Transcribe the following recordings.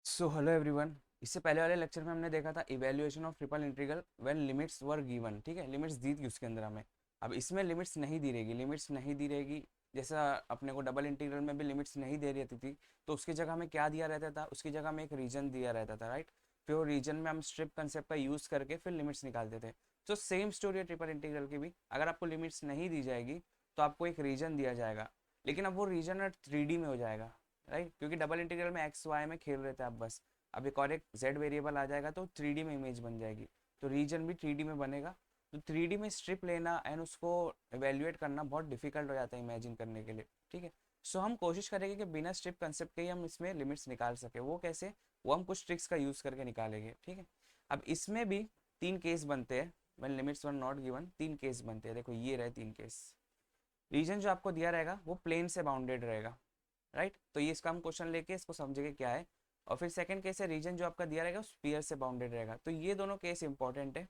So hello everyone. इससे पहले वाले लेक्चर में हमने देखा था evaluation of triple integral when limits were given. ठीक है, लिमिट्स दी थी उसके अंदर हमें। अब इसमें लिमिट्स नहीं दी रहेगी, लिमिट्स नहीं दी रहेगी। जैसा अपने को डबल इंटीग्रल में भी लिमिट्स नहीं दे रहती थी, तो उसकी जगह हमें क्या दिया रहता था? उसकी जगह हमें एक रीजन दिया रहता था, राइट। फिर वो रीजन में हम स्ट्रिप कंसेप्ट का यूज़ करके फिर लिमिट्स निकालते थे। तो सेम स्टोरी है ट्रिपल इंटीग्रल की भी। अगर आपको लिमिट्स नहीं दी जाएगी तो आपको एक रीजन दिया जाएगा, लेकिन अब वो रीजन 3D में हो जाएगा, राइट। क्योंकि डबल इंटीग्रल में एक्स वाई में खेल रहे थे आप बस। अब एक और एक जेड वेरिएबल आ जाएगा तो 3D में इमेज बन जाएगी, तो रीजन भी 3D में बनेगा। तो 3D में स्ट्रिप लेना एंड उसको एवेल्युएट करना बहुत डिफिकल्ट हो जाता है इमेजिन करने के लिए। ठीक है, सो हम कोशिश करेंगे कि बिना स्ट्रिप कंसेप्ट के ही हम इसमें लिमिट्स निकाल सके। वो कैसे? वो हम कुछ ट्रिक्स का यूज़ करके निकालेंगे। ठीक है, अब इसमें भी तीन केस बनते हैं। When limits were not given तीन केस बनते हैं। देखो ये रहे तीन केस। रीजन जो आपको दिया रहेगा वो प्लेन से बाउंडेड रहेगा, राइट। तो ये इसका हम क्वेश्चन लेके इसको समझेंगे क्या है। और फिर सेकंड केस है, रीजन जो आपका दिया रहेगा स्फीयर से बाउंडेड रहेगा। तो ये दोनों केस इंपॉर्टेंट है।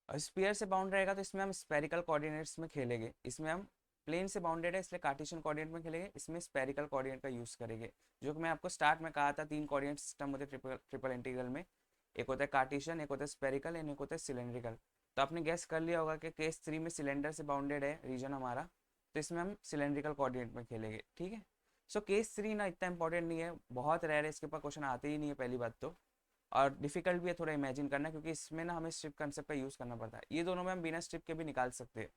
और स्फीयर से बाउंड रहेगा तो इसमें हम स्पेरिकल कोऑर्डिनेट्स में खेलेंगे। इसमें हम प्लेन से बाउंडेड है इसलिए कार्टेशियन कोऑर्डिनेट में खेलेंगे, इसमें स्पेरिकल कोऑर्डिनेट का यूज़ करेंगे। जो कि मैं आपको स्टार्ट में कहा था, तीन कोऑर्डिनेट सिस्टम होते हैं ट्रिपल इंटीग्रल में। एक होता है कार्टेशियन, एक होता है स्पेरिकल एंड एक होता है सिलेंड्रिकल। तो आपने गैस कर लिया होगा कि केस 3 में सिलेंडर से बाउंडेड है रीजन हमारा, तो इसमें हम सिलेंड्रिकल कोऑर्डिनेट में खेलेंगे। ठीक है, सो केस 3 ना इतना इंपॉर्टेंट नहीं है, बहुत रेयर है, इसके ऊपर क्वेश्चन आते ही नहीं है पहली बात तो। और डिफिकल्ट भी है थोड़ा इमेजिन करना, क्योंकि इसमें ना हमें स्ट्रिप कंसेप्ट का यूज़ करना पड़ता है। ये दोनों में हम बिना स्ट्रिप के भी निकाल सकते हैं।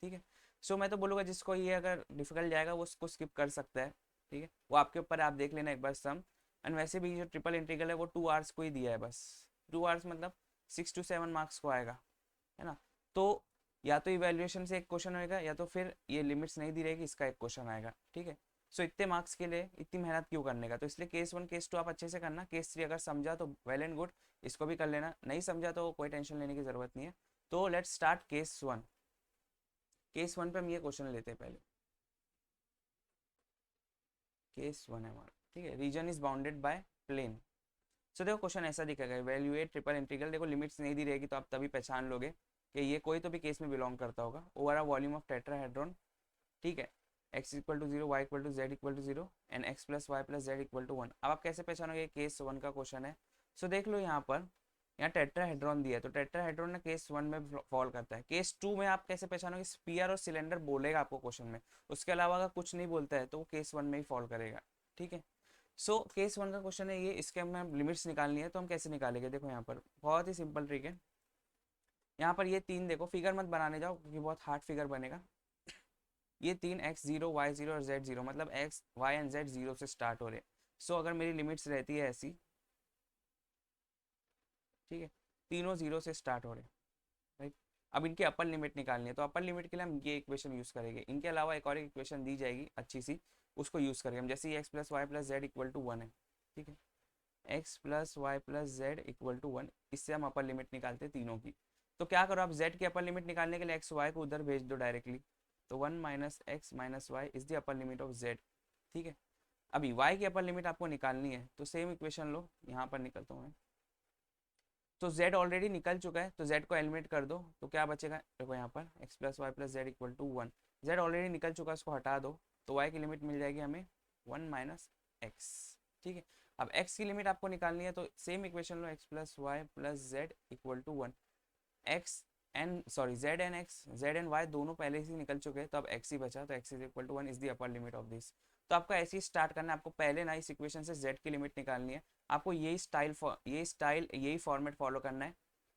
ठीक है, सो मैं तो बोलूँगा जिसको ये अगर डिफिकल्ट जाएगा वो उसको स्किप कर सकता है। ठीक है, वो आपके ऊपर है, आप देख लेना एक बार सम। एंड वैसे भी जो ट्रिपल इंटीग्रल है वो 2 आवर्स को ही दिया है बस। 2 आवर्स मतलब 6 to 7 मार्क्स को आएगा, है ना। तो या तो इवेल्युएशन से एक क्वेश्चन होएगा, या तो फिर ये लिमिट्स नहीं दी रहेगी इसका एक क्वेश्चन आएगा। ठीक है, सो इतने मार्क्स के लिए इतनी मेहनत क्यों करने का? तो इसलिए केस 1 केस 2 आप अच्छे से करना। केस 3 अगर समझा तो वेल एंड गुड, इसको भी कर लेना। नहीं समझा तो कोई टेंशन लेने की ज़रूरत नहीं है। तो लेट्स स्टार्ट केस 1। केस 1 पे हम ये क्वेश्चन लेते हैं पहले। केस 1 है हमारा। ठीक है, region is bounded by plane. So देखो क्वेश्चन ऐसा दिखेगा, वैल्यूएट ट्रिपल इंटीग्रल। देखो लिमिट्स नहीं दी रहेगी तो आप तभी पहचान लोगे कि ये कोई तो भी केस में बिलोंग करता होगा। Over a volume of tetrahedron. ठीक है, x equal to 0, y equal to z equal to 0 and x plus y plus z equal to 1। अब आप कैसे पहचानोगे? केस 1 का क्वेश्चन है। सो देख लो यहाँ पर, यहाँ टेट्राहेड्रॉन दिया है तो टेट्राहेड्रॉन ना केस 1 में फॉल करता है। केस 2 में आप कैसे पहचानोगे? स्पीयर और सिलेंडर बोलेगा आपको क्वेश्चन में, उसके अलावा अगर कुछ नहीं बोलता है तो वो केस 1 में ही फॉल करेगा। ठीक है, सो केस 1 का क्वेश्चन है ये। इसके हमें लिमिट्स निकालनी है, तो हम कैसे निकालेंगे? देखो यहाँ पर बहुत ही सिंपल ट्रिक है। यहाँ पर ये तीन देखो, फिगर मत बनाने जाओ क्योंकि बहुत हार्ड फिगर बनेगा। ये तीन x0 y0 और z0, मतलब x y एंड z 0 से स्टार्ट हो रहे हैं। सो अगर मेरी लिमिट्स रहती है ऐसी, ठीक है, तीनों 0 से स्टार्ट हो रहे हैं, राइट। अब इनकी अपर लिमिट निकालनी है, तो अपर लिमिट के लिए हम ये इक्वेशन यूज़ करेंगे। इनके अलावा एक और एक इक्वेशन दी जाएगी अच्छी सी, उसको यूज़ करेंगे हम। जैसे x plus y plus z equal to 1 है, ठीक है, x plus y plus z equal to 1, इससे हम अपर लिमिट निकालते हैं तीनों की। तो क्या करो आप, जेड की अपर लिमिट निकालने के लिए एक्स वाई को उधर भेज दो डायरेक्टली। तो 1 minus x minus y is the upper limit of z. ठीक है, अभी y की अपर लिमिट आपको निकालनी है, तो सेम इक्वेशन लो, यहाँ पर निकलता हूँ मैं। तो z ऑलरेडी निकल चुका है, तो z को एलिमिनेट कर दो, तो क्या बचेगा? देखो यहाँ पर x plus y plus z equal to 1। Z already निकल चुका है, उसको हटा दो, तो y की लिमिट मिल जाएगी हमें 1 माइनस एक्स। ठीक है, अब x की लिमिट आपको निकालनी है, तो सेम इक्वेशन लो, x plus y plus z equal to 1। X and sorry z and x, z and y दोनों पहले ही निकल चुके हैं, तो अब एक्स ही बचा, तो x is equal to 1 is the upper limit of this. तो आपको ऐसे ही स्टार्ट करना है। आपको पहले ना इस इक्वेशन से जेड की लिमिट निकालनी है। आपको यही फॉर्मेट फॉलो करना है।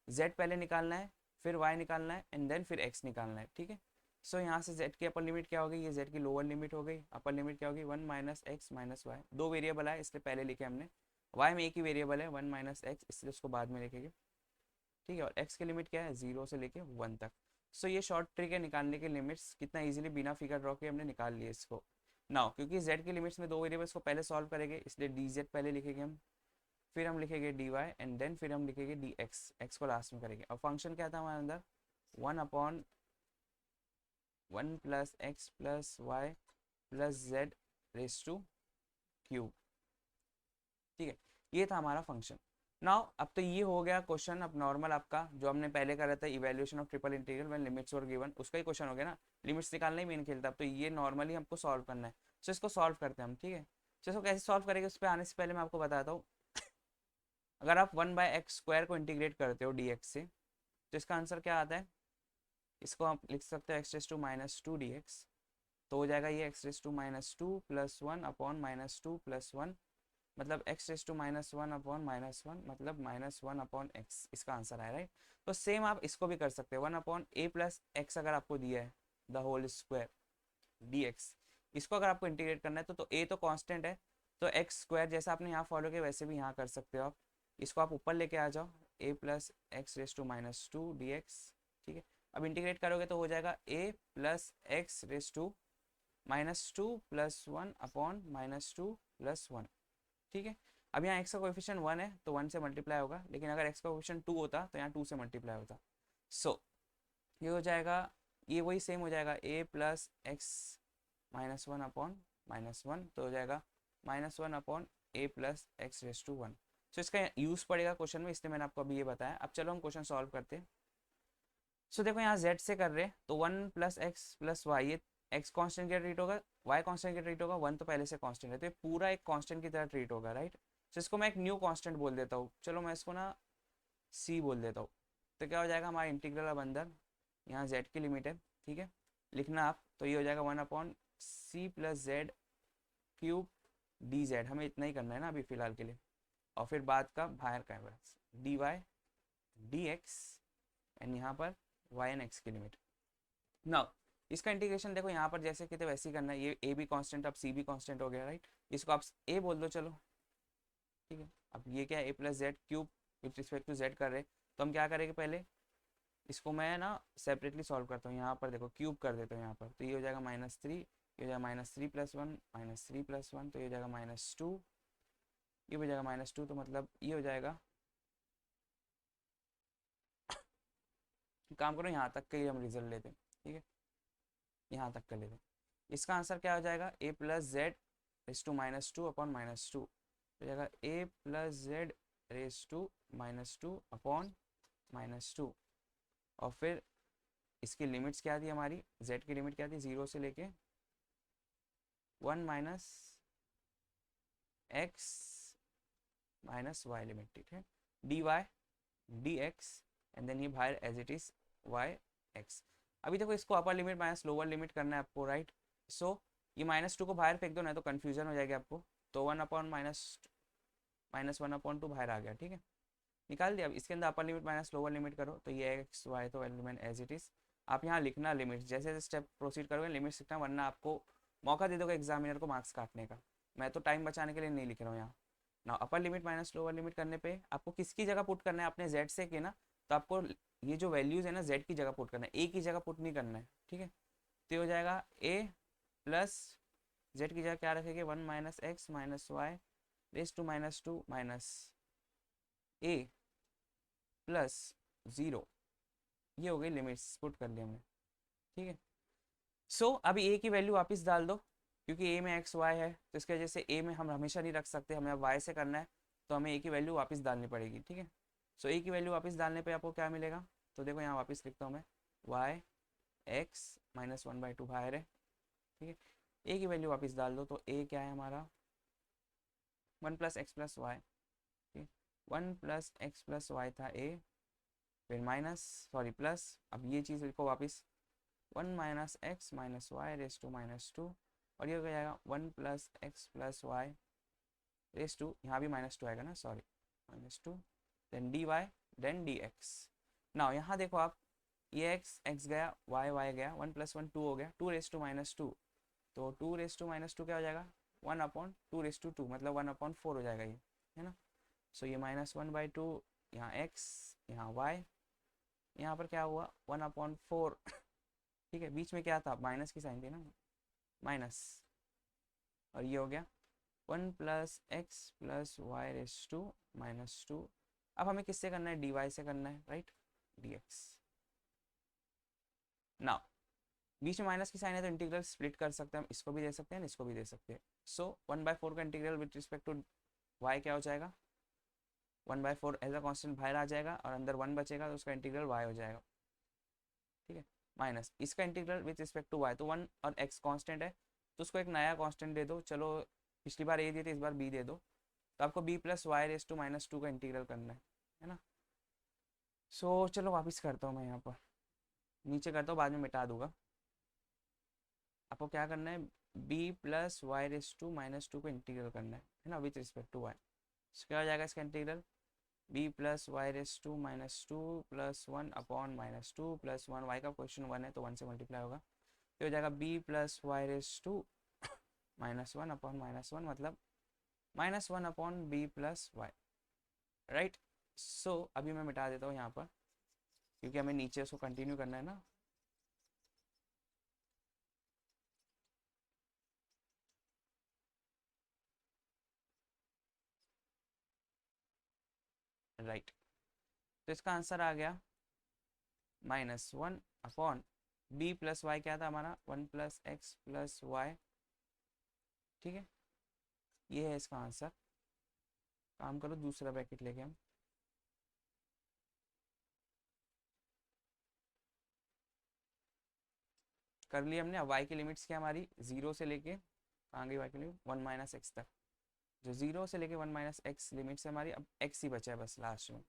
जेड पहले निकालना है, फिर वाई निकालना है एंड देन फिर एक्स निकालना है। ठीक है, सो यहाँ से जेड की अपर लिमिट क्या होगी? ये जेड की लोअर लिमिट हो गई। अपर लिमिट क्या होगी? 1 माइनस एक्स माइनस वाई। दो वेरिएबल है इसलिए पहले लिखे हमने। वाई में एक ही वेरिएबल है 1 माइनस एक्स, इसलिए उसको बाद में लिखेंगे। ठीक है, और x की लिमिट क्या है? 0 से लेके 1 तक। सो ये शॉर्ट ट्रिक है निकालने के लिमिट्स, कितना इजीली बिना फिगर ड्रॉ के हमने निकाल लिया इसको। नाउ क्योंकि z की लिमिट्स में दो वेरिएबल्स को पहले सॉल्व करेंगे, इसलिए dz पहले लिखेंगे हम, फिर हम लिखेंगे dy एंड देन फिर हम लिखेंगे dx, x को लास्ट में करेंगे। और फंक्शन क्या था हमारे अंदर? 1/1 plus x plus y plus z raise to cube. ठीक है, ये था हमारा फंक्शन। नाउ अब तो ये हो गया क्वेश्चन। अब नॉर्मल आपका जो हमने पहले करा था, evaluation of triple integral when limits were given, उसका ही क्वेश्चन हो गया ना। लिमिट्स निकालना ही मेन खेलता, अब तो ये नॉर्मली हमको सॉल्व करना है। सो इसको सॉल्व करते हैं हम। ठीक है, चलो कैसे सॉल्व करेंगे उस पर आने से पहले मैं आपको बताता हूँ। अगर आप 1/x² को इंटीग्रेट करते हो dx से, तो इसका आंसर क्या आता है? इसको आप लिख सकते हो x⁻² dx। तो हो जाएगा ये x⁻² प्लस 1 अपॉन -2 प्लस 1, मतलब x⁻1 अपॉन -1 मतलब -1 अपॉन x, इसका आंसर है राइट। तो सेम आप इसको भी कर सकते हैं, 1 अपॉन a प्लस x अगर आपको दिया है द होल स्क्वायर dx, इसको अगर आपको इंटीग्रेट करना है तो a तो कांस्टेंट है, तो x स्क्वायर जैसा आपने यहाँ फॉलो किया वैसे भी यहाँ कर सकते हो आप। इसको आप ऊपर लेके आ जाओ, a प्लस x⁻² dx, ठीक है। अब इंटीग्रेट करोगे तो हो जाएगा a plus x⁻² plus 1 upon -2 plus 1, ठीक है। अब यहाँ x का कोएफिशिएंट 1 है तो 1 से मल्टीप्लाई होगा, लेकिन अगर x का कोएफिशिएंट 2 होता तो यहाँ 2 से मल्टीप्लाई होता। सो ये हो जाएगा, ये वही सेम हो जाएगा a प्लस x-1 अपॉन -1, तो हो जाएगा -1 अपॉन a प्लस x⁻1। सो इसका यूज़ पड़ेगा क्वेश्चन में, इसलिए मैंने आपको अभी ये बताया। अब चलो हम क्वेश्चन सॉल्व करते हैं। सो देखो यहाँ z से कर रहे हैं तो 1 प्लस एक्स प्लस वाई, ये x कांस्टेंट की ट्रीट होगा, y कांस्टेंट की ट्रीट होगा, 1 तो पहले से कांस्टेंट है, तो ये पूरा एक कांस्टेंट की तरह ट्रीट होगा राइट। तो इसको मैं एक न्यू कांस्टेंट बोल देता हूँ, चलो मैं इसको ना c बोल देता हूँ। तो क्या हो जाएगा हमारा इंटीग्रल अब अंदर, यहाँ z की लिमिट है, ठीक है, लिखना आप, तो ये हो जाएगा 1 upon c plus z cube D Z, हमें इतना ही करना है ना अभी फिलहाल के लिए, और फिर बाद का बाहर का है d Y d x, and यहाँ पर y एंड x की लिमिट। नाउ इसका इंटीग्रेशन देखो यहाँ पर जैसे कि वैसे ही करना है, ये a भी कांस्टेंट, अब c भी कांस्टेंट हो गया राइट, इसको आप a बोल दो चलो, ठीक है। अब ये क्या है, a plus z cube with respect to z कर रहे, तो हम क्या करेंगे पहले इसको मैं ना सेपरेटली सॉल्व करता हूँ, यहाँ पर देखो क्यूब कर देता हूँ यहाँ पर, तो ये हो जाएगा -3, ये हो जाएगा -3 प्लस 1 -3 प्लस 1, तो ये हो जाएगा -2, ये हो जाएगा -2, तो मतलब ये हो जाएगा, काम करो यहाँ तक के ही हम रिजल्ट लेते हैं, ठीक है, यहाँ तक कर लेते हैं। इसका आंसर क्या हो जाएगा, a plus z raise to -2 upon -2, हो जाएगा a plus z raise to -2 upon -2, और फिर इसकी लिमिट्स क्या थी हमारी, z की लिमिट क्या थी 0 से लेके 1 minus x minus y limit, ठीक है, d Y d x, and then ये बाहर as it is y x. अभी देखो इसको upper limit minus lower limit करना है आपको राइट। सो ये -2 को बाहर फेंक दो ना तो कन्फ्यूजन हो जाएगी आपको, तो 1 अपॉन -1/2 बाहर आ गया, ठीक है, निकाल दिया। अब इसके अंदर अपर लिमिट माइनस लोअर लिमिट करो तो ये एक्स वाई तो एलिमेंट एज इट इज, आप यहाँ लिखना लिमिट, जैसे जैसे स्टेप प्रोसीड करोगे लिमिट लिखना, वरना आपको मौका दे दोगे एग्जामिनर को मार्क्स काटने का। मैं तो टाइम बचाने के लिए नहीं लिख रहा हूँ यहाँ ना। अपर लिमिट माइनस लोअर लिमिट करने पे आपको किसकी जगह पुट करना है, आपने जेड से किया ना, तो आपको ये जो वैल्यूज है ना जेड की जगह पुट करना है, ए की जगह पुट नहीं करना है, ठीक है। तो हो जाएगा ए प्लस जेड की जगह क्या रखेंगे, 1 minus x minus y raise to -2 minus a plus 0, ये हो गई लिमिट्स पुट कर लिया हमने, ठीक है। सो अभी ए की वैल्यू वापस डाल दो, क्योंकि ए में एक्स वाई है तो इसकी वजह से ए में हम हमेशा नहीं रख सकते, हमें अब वाई से करना है, तो हमें ए की वैल्यू वापस डालनी पड़ेगी, ठीक है। सो ए की वैल्यू वापस डालने पे आपको क्या मिलेगा, तो देखो यहाँ वापस लिखता हूँ मैं, वाई एक्स -1/2 बाहर है, ठीक है। ए की वैल्यू वापस डाल दो, तो ए क्या है हमारा 1 प्लस एक्स प्लस वाई, ठीक है, 1 प्लस एक्स प्लस वाई था ए, फिर माइनस सॉरी प्लस, अब ये चीज़ लिखो वापस 1 minus x minus y raise to -2, और ये हो जाएगा 1 plus x plus Y raise to, यहाँ भी -2 आएगा ना, sorry -2, then d y then d x. ना यहाँ देखो आप, ये एक्स एक्स गया, वाई वाई गया, 1 + 1 2 हो गया, 2 रेस टू -2, तो 2 रेस टू -2 क्या हो जाएगा 1/2 रेस टू 2, मतलब 1/4 हो जाएगा ये, है ना। सो ये -1/2, यहाँ एक्स यहाँ वाई, यहाँ पर क्या हुआ 1/4 ठीक है, बीच में क्या था माइनस की साइन थी ना, माइनस, और ये हो गया 1 plus x plus Y raise to -2। अब हमें किससे करना है, डी वाई से करना है राइट, डी एक्स। नाउ बीच में माइनस की साइन है तो इंटीग्रल स्प्लिट कर सकते हैं हम, इसको भी दे सकते हैं इसको भी दे सकते हैं। सो 1/4 का integral with respect to y क्या हो जाएगा, 1/4 एज अ कॉन्स्टेंट बाहर आ जाएगा और अंदर 1 बचेगा, तो उसका इंटीग्रल वाई हो जाएगा, ठीक है, माइनस इसका integral with respect to y, तो 1 और एक्स कांस्टेंट है तो उसको एक नया कांस्टेंट दे दो, चलो पिछली बार ए दिए थे, इस बार बी दे दो, तो आपको b plus Y raise to minus two का इंटीग्रल करना है ना। सो चलो वापस करता हूँ मैं यहाँ पर, नीचे करता हूँ, बाद में मिटा दूंगा। आपको क्या करना है, b plus Y raise to minus two को इंटीग्रल करना है ना, विथ रिस्पेक्ट टू वाई। क्या हो जाएगा इसका integral, B plus Y raise to minus two plus one upon minus two plus one, Y का क्वेश्चन वन है तो वन से मल्टीप्लाई होगा, तो हो जाएगा B plus Y raise to minus one upon minus one, मतलब minus one upon B plus Y, right. So अभी मैं मिटा देता हूँ यहाँ पर, क्योंकि हमें नीचे उसको कंटिन्यू करना है ना। राइट, तो इसका आंसर आ गया minus one upon B plus y, क्या था हमारा, one plus x plus y, ठीक है, ये है इसका आंसर। काम करो दूसरा ब्रैकेट लेके हम, कर लिया हमने। अब वाई की लिमिट्स क्या हमारी, जीरो से लेके कहाँ गई वाई की लिमिट, वन माइनस एक्स तक, जो जीरो से लेके वन माइनस एक्स लिमिट से हमारी, अब एक्स ही बचा है बस लास्ट में,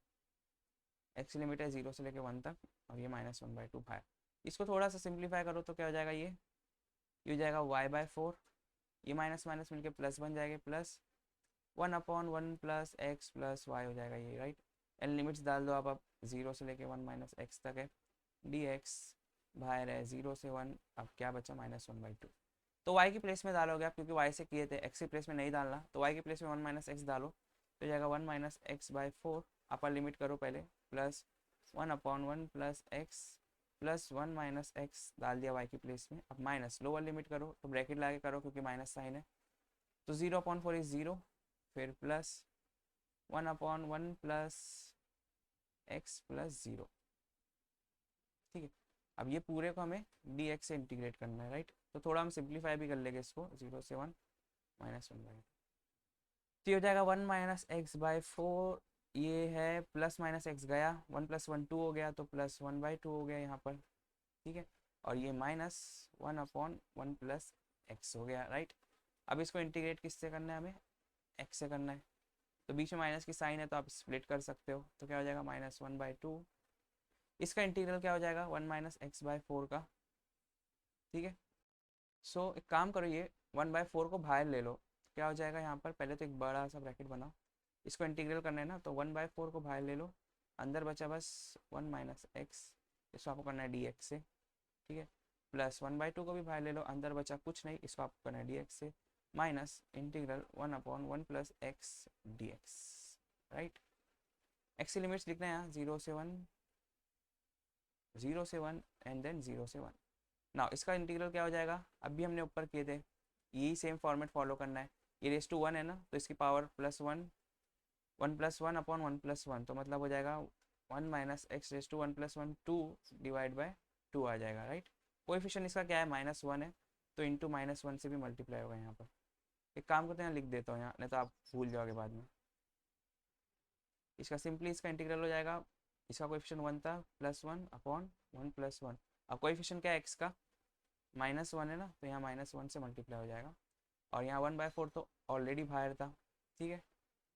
एक्स लिमिट है जीरो से लेके वन तक, और ये माइनस वन बाई टू भाई। इसको थोड़ा सा सिंप्लीफाई करो तो क्या हो जाएगा, ये हो जाएगा वाई बाय फोर, ये माइनस माइनस मिलके प्लस बन जाएगा, plus one upon one plus x plus y हो जाएगा ये, राइट। एंड लिमिट्स डाल दो आप, अब जीरो से लेके वन माइनस एक्स तक है, डी एक्स बाहर है जीरो से वन, अब क्या बचा माइनस वन बाई टू। तो वाई की प्लेस में डालोगे आप, क्योंकि वाई से किए थे, एक्स की प्लेस में नहीं डालना, तो वाई की प्लेस में वन माइनस एक्स डालो, तो जाएगा one minus x by four, upper limit करो पहले, plus one upon one plus x plus one minus x डाल दिया वाई की प्लेस में। अब माइनस लोअर लिमिट करो, तो ब्रैकेट लगा के करो क्योंकि माइनस साइन है, तो zero upon four is zero, फिर plus one upon one plus x plus zero, ठीक है। अब ये पूरे को हमें डी एक्स से इंटीग्रेट करना है, राइट। तो थोड़ा हम सिंप्लीफाई भी कर लेंगे इसको, जीरो से वन माइनस वन बाई, तो ये हो जाएगा one minus x by four, ये है प्लस माइनस एक्स गया, वन प्लस वन टू हो गया, तो प्लस वन बाई टू हो गया यहाँ पर, ठीक है। और ये minus one upon one plus x हो गया, राइट। अब इसको इंटीग्रेट किससे करना है, हमें एक्स से करना है, तो बीच में माइनस की साइन है तो आप स्प्लिट कर सकते हो, तो क्या हो जाएगा माइनस वन बाई टू, इसका इंटीग्रल क्या हो जाएगा one minus x by four का, ठीक है। सो एक काम करो, ये वन बाई फोर को बाहर ले लो, क्या हो जाएगा यहाँ पर, पहले तो एक बड़ा सा ब्रैकेट बनाओ, इसको इंटीग्रल करना है ना, तो वन बाई फोर को बाहर ले लो, अंदर बचा बस वन माइनस एक्स, इसको आपको करना है डी एक्स से, ठीक है, प्लस वन बाई टू को भी बाहर ले लो, अंदर बचा कुछ नहीं, इसको आपको करना है डी एक्स से, minus integral one upon one plus x D x, right. X की लिमिट्स लिखना है यहाँ, जीरो से वन, जीरो से वन एंड देन जीरो से वन। ना इसका इंटीग्रल क्या हो जाएगा, अभी हमने ऊपर किए थे, यही सेम फॉर्मेट फॉलो करना है, ये रेस टू वन है ना, तो इसकी power plus one, one plus one upon one plus one, तो मतलब हो जाएगा one minus X raise to one plus one, two divide by two आ जाएगा, राइट। कोएफिशिएंट इसका क्या है, माइनस वन है, तो इंटू माइनस वन से भी मल्टीप्लाई होगा यहाँ पर। एक काम करते हैं, लिख देता हूँ यहाँ, नहीं तो आप भूल जाओगे बाद में। इसका सिंपली इसका इंटीग्रल हो जाएगा, इसका कोएफिशिएंट वन था, plus one upon one plus one, अब कोएफिशिएंट क्या है एक्स का, माइनस वन है ना, तो यहाँ माइनस वन से मल्टीप्लाई हो जाएगा, और यहाँ वन बाई फोर तो ऑलरेडी बाहर था, ठीक है,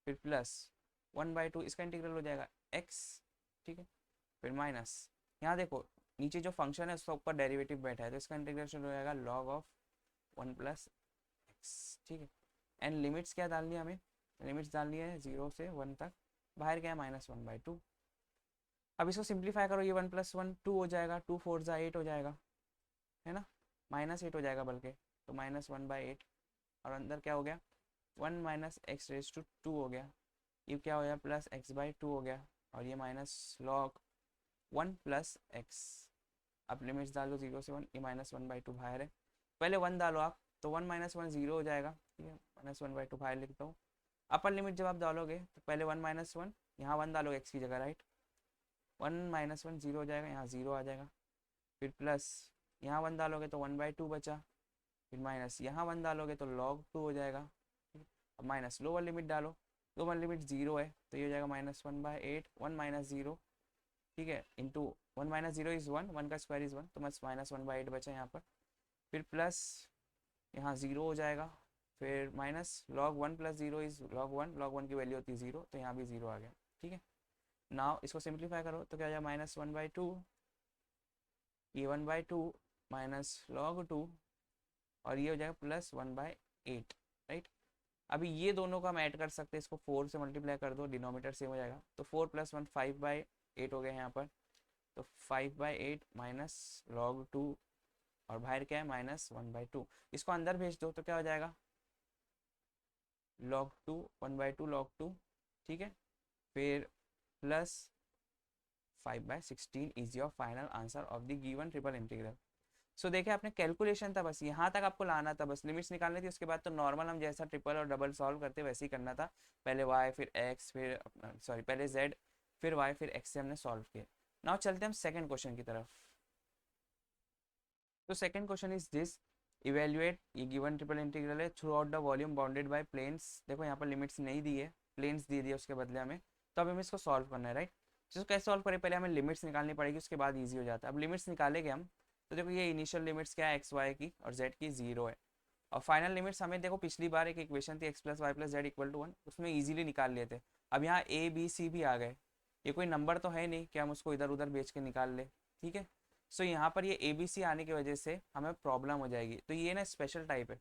फिर प्लस वन बाई टू, इसका इंटीग्रल हो जाएगा एक्स, ठीक है, फिर माइनस, यहाँ देखो नीचे जो फंक्शन है उसका ऊपर डेरिवेटिव बैठा है, तो इसका इंटीग्रेशन हो जाएगा log of one plus x, ठीक है। एंड लिमिट्स क्या डालनी है हमें, लिमिट्स डालनी है जीरो से वन तक, बाहर क्या है माइनस वन बाई टू। अब इसको सिंप्लीफाई करो, ये वन प्लस वन टू हो जाएगा, टू फोर जा एट हो जाएगा, है ना, माइनस एट हो जाएगा बल्कि, तो माइनस वन बाई एट, और अंदर क्या हो गया, one minus x raise to two हो गया, ये क्या हो गया प्लस एक्स बाई टू हो गया, और ये minus log one plus x. अब लिमिट्स डालो जीरो से वन, ये माइनस वन बाई टू बाहर है, पहले वन डालो आप, तो वन माइनस वन जीरो हो जाएगा, ठीक है, माइनस वन बाई टू बाहर लिखता हूँ। अपर लिमिट जब आप डालोगे तो पहले वन माइनस वन, यहाँ वन डालोगे एक्स की जगह, right, one minus one zero हो जाएगा, यहाँ जीरो आ जाएगा, फिर प्लस यहाँ वन डालोगे तो वन बाई टू बचा, फिर माइनस यहाँ वन डालोगे तो लॉग टू हो जाएगा, ठीक है। अब माइनस लोअर लिमिट डालो, लोअर लिमिट जीरो है, तो ये हो जाएगा minus one by eight, one minus zero, ठीक है, into one minus zero is one, one का स्क्वायर इज़ वन, तो बस माइनस वन बाई एट बचा यहाँ पर, फिर प्लस यहाँ ज़ीरो हो जाएगा, फिर minus log 1 plus zero is log 1 की वैल्यू होती है 0, तो यहाँ भी 0 आ गया। ठीक है, नाउ इसको सिंप्लीफाई करो तो क्या आ जाए -1/2, ये 1/2 माइनस log 2 और ये हो जाएगा +1/8, राइट। अभी ये दोनों का हम ऐड कर सकते हैं, इसको 4 से मल्टीप्लाई कर दो, डिनोमीटर सेम हो जाएगा, तो 4 + 1 5/8 हो गए यहाँ पर, तो 5/8 माइनस log 2 और बाहर क्या है -1/2, इसको अंदर भेज दो तो क्या हो जाएगा log 2 1/2 log 2, ठीक है, फिर प्लस 5/16 is your final answer of the given triple integral. So देखिए आपने कैलकुलेशन था, बस यहाँ तक आपको लाना था, बस लिमिट्स निकालनी थी, उसके बाद तो नॉर्मल हम जैसा ट्रिपल और डबल सॉल्व करते वैसे ही करना था, पहले y फिर x फिर सॉरी पहले z फिर y फिर x से हमने सॉल्व किया। नाउ चलते हैं हम सेकंड क्वेश्चन की तरफ। तो second question is this, evaluate, ये गिवन ट्रिपल इंटीग्रल है, throughout the volume bounded by planes. देखो यहाँ पर लिमिट्स नहीं दी है, प्लेन्स दे दिए उसके बदले हमें, तो अब हमें इसको सॉल्व करना है, राइट। जिसको कैसे सॉल्व करें, पहले हमें लिमिट्स निकालनी पड़ेगी, उसके बाद ईजी हो जाता है। अब लिमिट्स निकालेंगे हम, तो देखो ये इनिशियल लिमिट्स क्या है, एक्स वाई की और जेड की 0 है, और फाइनल लिमिट्स हमें देखो पिछली बार एक इक्वेशन थी x + y + z = 1, उसमें इजीली निकाल लिए थे। अब यहाँ a b c भी आ गए, ये कोई नंबर तो है नहीं कि हम उसको इधर उधर बेच के निकाल ले, ठीक है। सो यहाँ पर ये ए बी सी आने की वजह से हमें प्रॉब्लम हो जाएगी, तो ये ना स्पेशल टाइप है,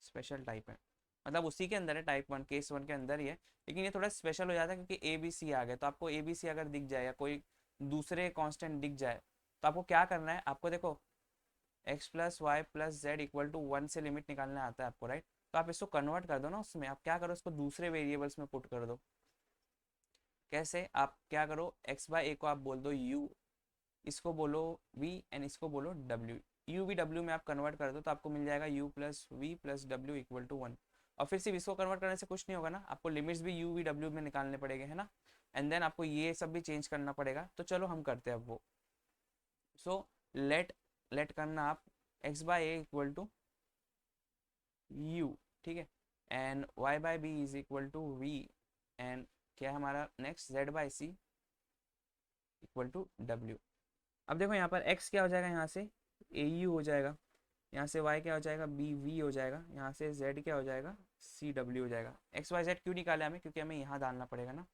स्पेशल टाइप है, मतलब उसी के अंदर है, टाइप 1 केस 1 के अंदर ही है, लेकिन ये थोड़ा स्पेशल हो जाता है क्योंकि ए बी सी आ गए। तो आपको ए बी सी अगर दिख जाए या कोई दूसरे कांस्टेंट दिख जाए, तो आपको क्या करना है, आपको देखो x + y + z = 1 से लिमिट निकालना आता है आपको, राइट। तो आप इसको कन्वर्ट कर दो ना, उसमें आप क्या करो, उसको दूसरे वेरिएबल्स में पुट कर दो। कैसे, आप क्या करो, x/a को आप बोल दो u, इसको बोलो v एंड इसको बोलो w, u v w में आप कन्वर्ट कर दो तो आपको मिल जाएगा u + v + w = 1। और फिर सिर्फ इसको कन्वर्ट करने से कुछ नहीं होगा ना, आपको लिमिट्स भी u v w में निकालने पड़ेंगे, है ना, एंड देन आपको ये सब भी चेंज करना पड़ेगा। तो चलो हम करते हैं अब वो। सो लेट करना आप x/a = u, ठीक है, एंड y/b = v, एंड क्या है हमारा नेक्स्ट z/c = w। अब देखो यहाँ पर x क्या हो जाएगा, यहाँ से au हो जाएगा, यहाँ से y क्या हो जाएगा bv हो जाएगा, यहाँ से z क्या हो जाएगा cw हो जाएगा। x y z क्यों निकाले हमें, क्योंकि हमें यहाँ डालना पड़ेगा ना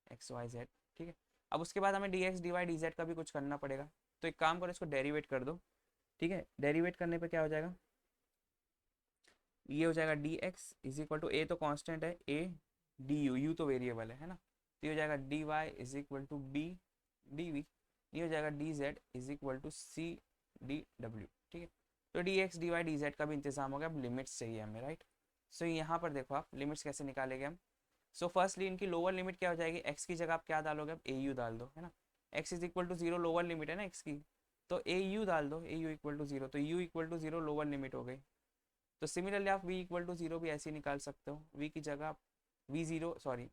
x y z, ठीक है। अब उसके बाद हमें dx dy dz का भी कुछ करना पड़ेगा, तो एक काम करो, इसको डेरिवेट कर दो, ठीक है। डेरिवेट करने पे क्या हो जाएगा, ये हो जाएगा dx = a तो कांस्टेंट है, a du, u तो वेरिएबल है ना, तो ये हो जाएगा dy = b dv, ये हो जाएगा dz = c dw, ठीक है। तो dx dy dz का भी इंतजाम हो गया, अब लिमिट्स चाहिए हमें, राइट। सो यहाँ पर देखो आप लिमिट्स कैसे निकालेंगे हम। सो फर्स्टली इनकी लोअर लिमिट क्या हो जाएगी, x की जगह आप क्या डालोगे, अब au डाल दो, है ना, x = 0 लोअर लिमिट है ना x की, तो au डाल दो, au = 0, तो u = 0 लोअर लिमिट हो गई। तो सिमिलरली आप v = 0 भी ऐसे ही निकाल सकते हो, v की जगह आप v0 सॉरी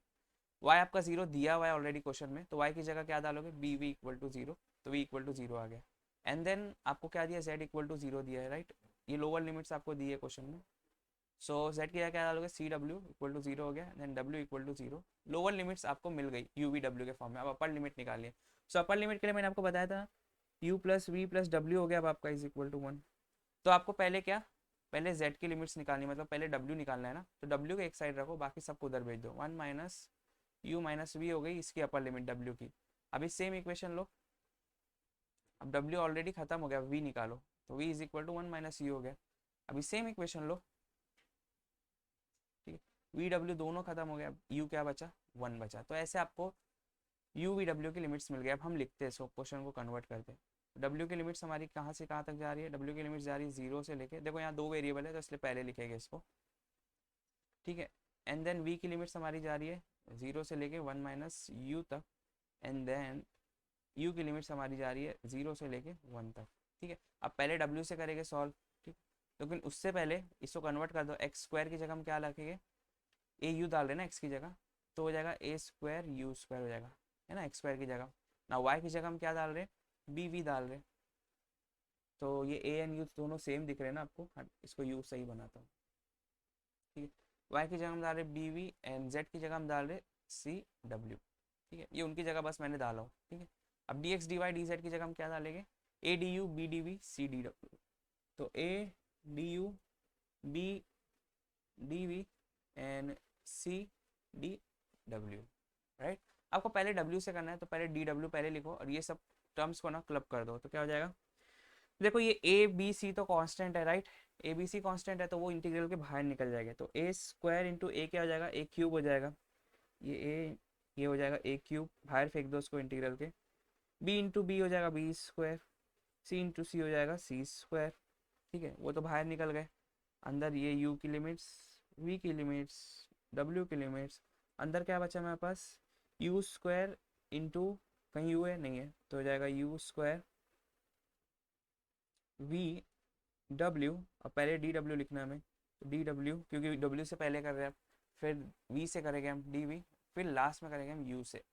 y आपका 0 दिया हुआ है ऑलरेडी क्वेश्चन में, तो y की जगह क्या डालोगे bv = 0, तो v = 0 आ गया, एंड देन आपको क्या दिया, z = 0 दिया है, राइट। ये लोअर लिमिट्स आपको दी है क्वेश्चन में। सो z की जगह क्या डालोगे, cw = 0 हो गया, देन w = 0, लोअर लिमिट्स आपको मिल गई u v w के फॉर्म में। अब अपर लिमिट निकालिए। सो अपर लिमिट के लिए मैंने आपको बताया था u + v + w हो गया, अब आपका = 1। तो आपको पहले क्या, पहले z की लिमिट्स निकालनी, मतलब पहले w निकालना है ना, तो w को एक साइड रखो, बाकी सबको उधर भेज दो, 1 - u - v हो गई इसकी अपर लिमिट w की। अभी सेम इक्वेशन लो, अब w ऑलरेडी खत्म हो गया, v निकालो, तो v = 1 - u हो गया। अभी सेम इक्वेशन लो, ठीक है, v w दोनों खत्म हो गया, u क्या बचा, 1 बचा। तो ऐसे आपको u v w की लिमिट्स मिल गई। अब हम लिखते हैं इसको, क्वेश्चन को कन्वर्ट करते हैं। w की लिमिट्स हमारी कहाँ से कहाँ तक जा रही है, w की लिमिट्स जा रही है 0 से लेके, देखो यहाँ 2 वेरिएबल है तो इसलिए पहले लिखेंगे इसको, ठीक है। एंड देन v की लिमिट्स हमारी जा रही है 0 से लेके 1 - u तक, एंड देन u की लिमिट्स हमारी जा रही है 0 से लेके 1 तक, ठीक है। अब पहले w से करेंगे सॉल्व, ठीक, लेकिन उससे पहले इसको कन्वर्ट कर दो, x² की जगह हम क्या रखेंगे, ए यू डाल रहे ना x की जगह, तो हो जाएगा a² u² हो जाएगा, है ना, x² की जगह। ना y की जगह हम क्या डाल रहे हैं, bv डाल रहे हैं, तो ये a एंड u दोनों सेम दिख रहे हैं ना आपको, इसको u सही बनाता हूँ, ठीक है। y की जगह हम डाल रहे bv एंड z की जगह हम डाल रहे cw, ठीक है, ये उनकी जगह बस मैंने डाला हूँ, ठीक है। अब dx dy dz की जगह हम क्या डालेंगे, a du b dv c dw, तो a d u, b d v, and c d डब्ल्यू, राइट। आपको पहले डब्ल्यू से करना है तो पहले डी डब्ल्यू पहले लिखो और ये सब टर्म्स को ना क्लब कर दो, तो क्या हो जाएगा। देखो ये ए बी सी तो कांस्टेंट है, right. A b c constant है तो वो इंटीग्रल के बाहर निकल जाएगा, तो ए स्क्वायर इंटू ए क्या हो जाएगा, ए क्यूब हो जाएगा। ये ए, ये हो जाएगा ए क्यूब, बाहर फेंक दो उसको इंटीग्रल के। बी इंटू बी हो जाएगा बी स्क्वायर, सी इंटू सी हो जाएगा सी स्क्वायर, ठीक है, वो तो बाहर निकल गए। अंदर ये u की लिमिट्स, v की लिमिट्स, w की लिमिट्स, अंदर क्या बचा मेरे पास, u स्क्वायर इंटू, कहीं u है नहीं है तो हो जाएगा u स्क्वायर v w, और पहले डी डब्ल्यू लिखना है हमें, तो डी डब्ल्यू क्योंकि w से पहले कर रहे हैं, फिर v से करेंगे हम डी वी, फिर लास्ट में करेंगे हम u से।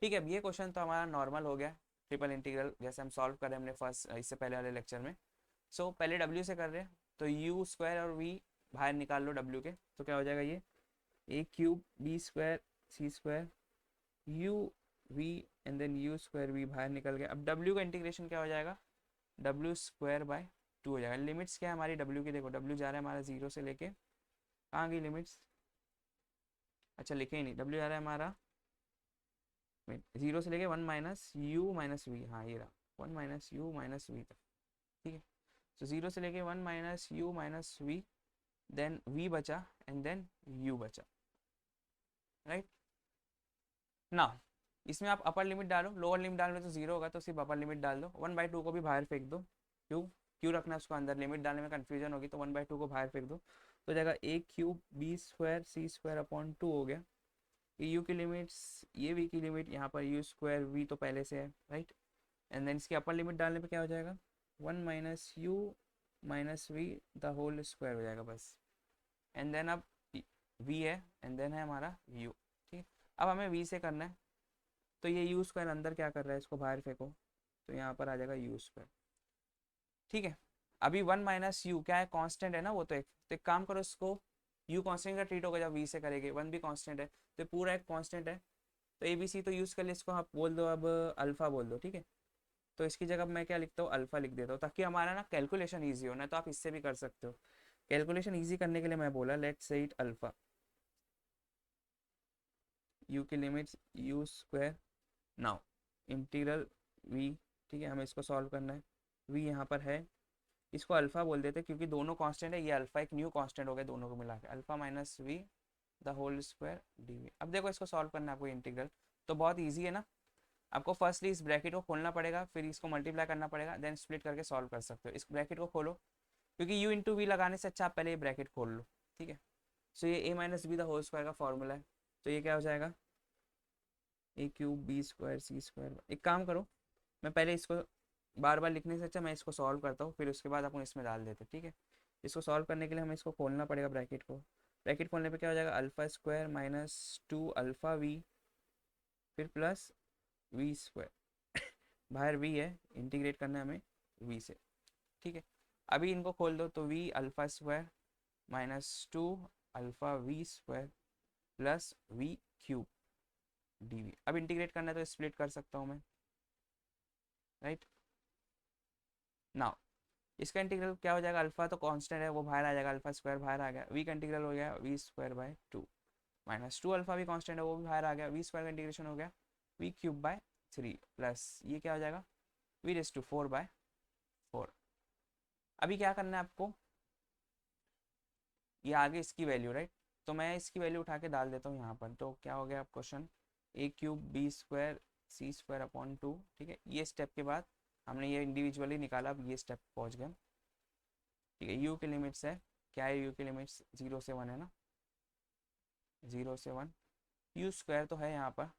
ठीक है, अब ये क्वेश्चन तो हमारा नॉर्मल हो गया, ट्रिपल इंटीग्रल जैसे हम सॉल्व कर रहे हैं हमने फर्स्ट इससे पहले वाले लेक्चर में। सो पहले w से कर रहे हैं तो u स्क्वायर और v बाहर निकाल लो w के, तो क्या हो जाएगा ये a cube B square C square u v and then u square v बाहर निकल गया। अब w का इंटीग्रेशन क्या हो जाएगा, w स्क्वायर बाय 2 हो जाएगा। लिमिट्स क्या है हमारी w की, देखो w जा रहा है हमारा 0 से लेके, कहाँ गई लिमिट्स, अच्छा लिखे ही नहीं, w जा रहा है हमारा 0 से लेके 1 माइनस यू माइनस वी, हाँ ये रहा 1 माइनस यू माइनस वी तक, ठीक है। तो 0 से लेके 1 minus u minus v, then v बचा एंड देन u बचा, राइट ना। इसमें आप अपर लिमिट डालो, लोअर लिमिट डालोगे तो 0 होगा, तो सिर्फ अपर लिमिट डाल दो। 1/2 को भी बाहर फेंक दो, क्यों क्यों रखना है उसको अंदर, लिमिट डालने में कन्फ्यूजन होगी, तो 1/2 को बाहर फेंक दो, तो जाएगा a cube B square C square upon 2 हो गया। ये u की लिमिट्स, ये v की लिमिट, यहाँ पर u स्क्वायर v तो पहले से है, राइट। एंड देन इसकी अपर लिमिट डालने पे क्या हो जाएगा, 1 minus u minus v the whole square हो जाएगा बस। एंड देन अब v है एंड देन है हमारा u, ठीक। अब हमें v से करना है, तो ये u स्क्वायर अंदर क्या कर रहा है, इसको बाहर फेंको, तो यहाँ पर आ जाएगा u स्क्वायर, ठीक है। अभी 1 माइनस यू क्या है, कांस्टेंट है ना वो, तो एक काम करो, इसको u कांस्टेंट का ट्रीट होगा जब v से करेंगे, 1 भी कांस्टेंट है तो पूरा एक कांस्टेंट है, तो ए बी सी तो यूज़ कर ले, इसको आप बोल दो अब अल्फ़ा बोल दो, ठीक है। तो इसकी जगह मैं क्या लिखता हूँ, अल्फ़ा लिख देता हूँ, ताकि हमारा ना कैलकुलेशन ईजी हो, ना तो आप इससे भी कर सकते हो। कैलकुलेशन ईजी करने के लिए मैं बोला let's say it alpha, U की limits U square, now integral V, ठीक है, हमें इसको सॉल्व करना है। वी यहाँ पर है, इसको अल्फ़ा बोल देते क्योंकि दोनों कांस्टेंट है, ये अल्फ़ा एक न्यू कांस्टेंट हो गया दोनों को मिला के, alpha minus v the whole square d v. अब देखो इसको सॉल्व करना है आपको इंटीग्रल, तो बहुत ईजी है ना। आपको फर्स्टली इस ब्रैकेट को खोलना पड़ेगा, फिर इसको मल्टीप्लाई करना पड़ेगा, देन स्प्लिट करके सॉल्व कर सकते हो। इस ब्रैकेट को खोलो, क्योंकि u इंटू वी लगाने से अच्छा आप पहले ये ब्रैकेट खोल लो, ठीक है। सो ये a minus b the whole square का फॉर्मूला है, तो ये क्या हो जाएगा, ए क्यूब बी स्क्वायर सी स्क्वायर। एक काम करो, मैं पहले इसको बार बार लिखने से अच्छा मैं इसको सॉल्व करता हूँ, फिर उसके बाद अपन इसमें डाल देते, ठीक है। इसको सॉल्व करने के लिए हमें इसको खोलना पड़ेगा ब्रैकेट को, ब्रैकेट खोलने पे क्या हो जाएगा, alpha square minus 2 alpha v, फिर प्लस वी स्क्वायर, बाहर वी है, इंटीग्रेट करना है हमें वी से, ठीक है। अभी इनको खोल दो, तो v alpha square minus 2 alpha v square plus v cube d v. अब इंटीग्रेट करना है तो स्प्लिट कर सकता हूँ मैं, राइट। नाउ इसका इंटीग्रल क्या हो जाएगा, अल्फा तो कांस्टेंट है वो बाहर आ जाएगा, अल्फा स्क्वायर बाहर आ गया, वी का इंटीग्रल हो गया v square by 2 minus 2 alpha भी कांस्टेंट है वो भी बाहर आ गया, वी स्क्वायर का इंटीग्रेशन हो गया वी क्यूब बाय 3 प्लस ये क्या हो जाएगा वी रेस टू 4 बाय 4। अभी क्या करना है आपको, ये आगे इसकी वैल्यू, राइट, तो मैं इसकी वैल्यू उठा के डाल देता हूँ यहाँ पर, तो क्या हो गया आप क्वेश्चन ए क्यूब बी स्क्वायर सी स्क्वायर अपॉन 2, ठीक है। ये स्टेप के बाद हमने ये इंडिविजुअली निकाला, अब ये स्टेप पहुँच गए, ठीक है। यू की लिमिट्स है, क्या है यू की लिमिट्स 0 से 1 है ना, 0 से 1, यू स्क्वायर तो है यहाँ पर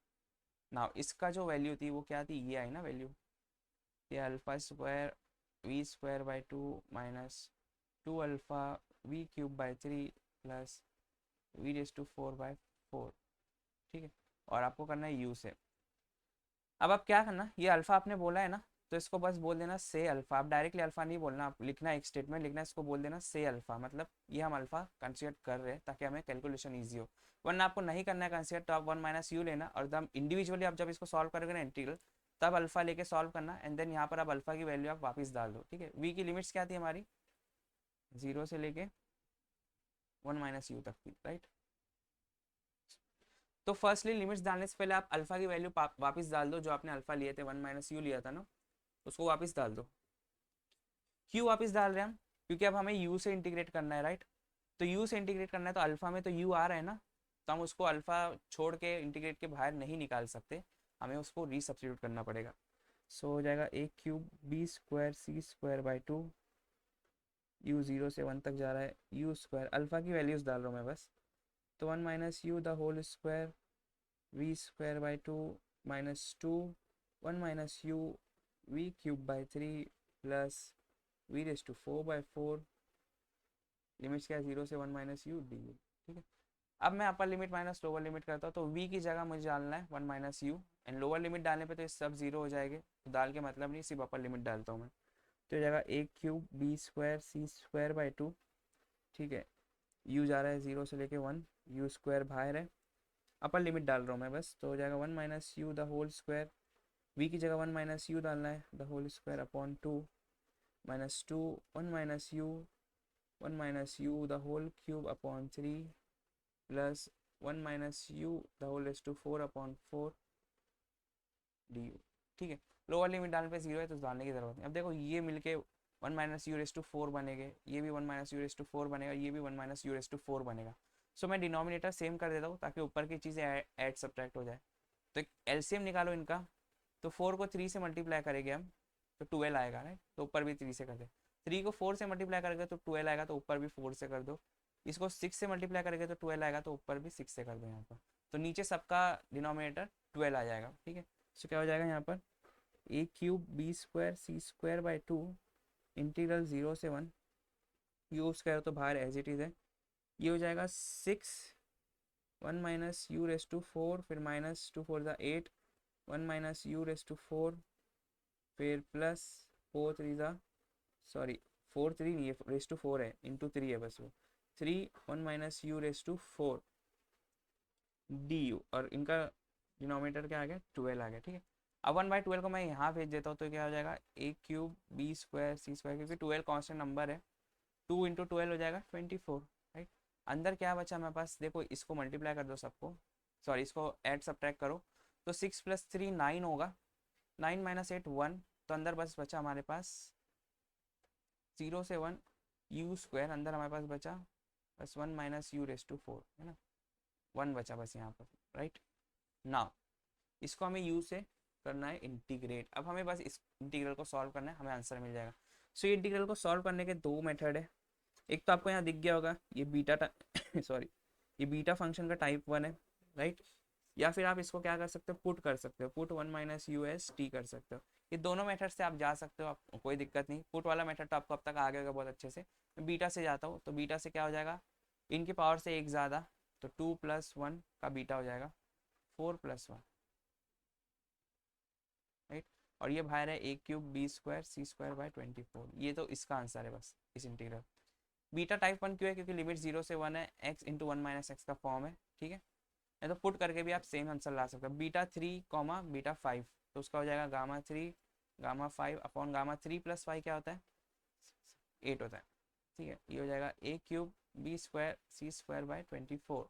ना, इसका जो वैल्यू थी वो क्या थी, ये आई ना वैल्यू, ये alpha square we square by 2 minus 2 alpha v cube by 3 plus we raise to 4 by 4, ठीक है। और आपको करना है यू से। अब आप क्या करना, ये अल्फा आपने बोला है ना, तो इसको बस बोल देना से अल्फा, आप डायरेक्टली अल्फा नहीं बोलना, आप लिखना एक स्टेटमेंट लिखना, इसको बोल देना से अल्फा, मतलब ये हम अल्फा कंसीडर कर रहे हैं ताकि हमें कैलकुलेशन ईजी हो। वरना आपको नहीं करना है कंसीडर, तो आप 1 माइनस यू लेना और दम इंडिविजुअली आप जब इसको सॉल्व करोगे ना इंटीग्रल, तब अल्फा लेके सॉल्व करना, एंड देन यहाँ पर आप अल्फा की वैल्यू आप वापस डाल दो, ठीक है। वी की लिमिट्स क्या थी हमारी 0 से लेके 1 माइनस यू तक की, राइट। तो फर्स्टली लिमिट्स डालने से पहले आप अल्फा की वैल्यू वापस डाल दो, जो आपने अल्फा लिए थे 1 माइनस यू लिया था ना, उसको वापस डाल दो। क्यों वापस डाल रहे हैं हम? क्योंकि अब हमें यू से इंटीग्रेट करना है, राइट। तो यू से इंटीग्रेट करना है तो अल्फा में तो यू आ रहा है ना, तो हम उसको अल्फा छोड़ के इंटीग्रेट के बाहर नहीं निकाल सकते, हमें उसको रीसब्स्टिट्यूट करना पड़ेगा। सो हो जाएगा ए cube B square C square by 2, U 0 से 1 तक जा रहा है, यू स्क्वायर अल्फा की वैल्यूज डाल रहा हूँ मैं बस, तो 1 minus you the whole square we square by 2 minus 2 1 minus U V cube by 3 plus we raise to 4/4, limits क्या है 0 से 1 माइनस यू डी यू, ठीक है। अब मैं upper limit minus lower limit करता हूँ, तो v की जगह मुझे डालना है 1 minus you, and lower limit डालने पे तो ये सब जीरो हो जाएंगे, तो डाल के मतलब नहीं, सिर्फ अपर लिमिट डालता हूँ मैं। तो ये जाएगा ए cube B square C square by 2, ठीक है। u जा रहा है 0 से लेके 1, यू स्क्वायर बाहर है, अपर लिमिट डाल रहा हूँ मैं बस, तो हो जाएगा 1 minus you the whole square, v की जगह 1 माइनस यू डालना है, the whole square upon 2 minus 2 1 minus u 1 minus you the whole cube upon 3 plus 1 minus you the whole raise to 4/4 d u, ठीक है। लोअर लिमिट डालने पे 0 है तो डालने की जरूरत नहीं। अब देखो ये मिलके 1 माइनस यू रेस टू 4 बनेंगे, ये भी 1 माइनस यू रेस टू 4 बनेगा, ये भी 1 माइनस यू रेस टू 4 बनेगा। सो मैं डिनोमिनेटर सेम कर देता हूँ ताकि ऊपर की चीज़ें ऐड सब्ट्रैक्ट हो जाए। तो एलसीएम निकालो इनका, तो 4 को 3 से मल्टीप्लाई करेंगे हम तो 12 आएगा, राइट। तो ऊपर भी 3 से कर दे, 3 को 4 से मल्टीप्लाई करेंगे तो 12 आएगा, तो ऊपर भी 4 से कर दो। इसको 6 से मल्टीप्लाई करेंगे तो 12 आएगा, तो ऊपर भी 6 से कर दो यहाँ पर। तो नीचे सबका डिनोमिनेटर 12 आ जाएगा, ठीक है। तो क्या हो जाएगा यहाँ पर A cube B square C square by 2 integral 0 से 1, यू स्क्वायर तो बाहर एज इट इज़ है, ये हो जाएगा 6 1 माइनस यू रेस टू 4, फिर minus 2 4 8 1 minus u raise to 4, फिर प्लस 4 3 सॉरी 4 3 नहीं है, रेस टू 4 है, इंटू 3 है बस वो, 3 1 minus u raise to 4 d u, और इनका डिनोमिनेटर क्या आ गया 12 आ गया, ठीक है। अब 1/12 को मैं यहाँ भेज देता हूँ तो क्या हो जाएगा ए क्यूब बी स्क्वायर सी स्क्वायर, क्योंकि 12 कॉन्स्टेंट नंबर है, 2 इंटू 12 हो जाएगा 24, राइट। अंदर क्या बचा मेरे पास, देखो इसको मल्टीप्लाई कर दो सबको, सॉरी इसको ऐड सब्ट्रैक्ट करो, तो 6 + 3 9 होगा, 9 - 8 1, तो अंदर बस बचा हमारे पास 0 से 1 यू स्क्वायर, अंदर हमारे पास बचा बस 1 माइनस यू रेस टू 4, है ना, 1 बचा बस यहाँ पर, राइट। नाउ इसको हमें यू से करना है इंटीग्रेट, अब हमें बस इस इंटीग्रल को सॉल्व करना है, हमें आंसर मिल जाएगा। सो ये इंटीग्रल को सॉल्व करने के दो मेथड है, एक तो आपको यहाँ दिख गया होगा ये बीटा सॉरी ये बीटा फंक्शन का टाइप 1 है, राइट। या फिर आप इसको क्या कर सकते हो, पुट कर सकते हो, put 1 minus U S T कर सकते हो। ये दोनों मेथड से आप जा सकते हो, आपको कोई दिक्कत नहीं। पुट वाला मेथड तो आपको अब तक आ गया होगा बहुत अच्छे से। मैं बीटा से जाता हूँ, तो बीटा से क्या हो जाएगा, इनकी पावर से एक ज़्यादा, तो 2 + 1 का बीटा हो जाएगा 4 + 1, राइट। और ये बाहर है A cube B square C square by 24, ये तो इसका आंसर है बस इस इंटीग्रल। बीटा टाइप 1 क्यों है, क्योंकि लिमिट 0 से 1 है, x इंटू 1 माइनस एक्स का फॉर्म है, ठीक है। नहीं तो पुट करके भी आप सेम आंसर ला सकते हो, बीटा 3 कॉमा बीटा 5, तो उसका हो जाएगा गामा 3 गामा 5 अपॉन गामा 3 + 5 क्या होता है 8 होता है, ठीक है। ये हो जाएगा ए cube B square C square by 24,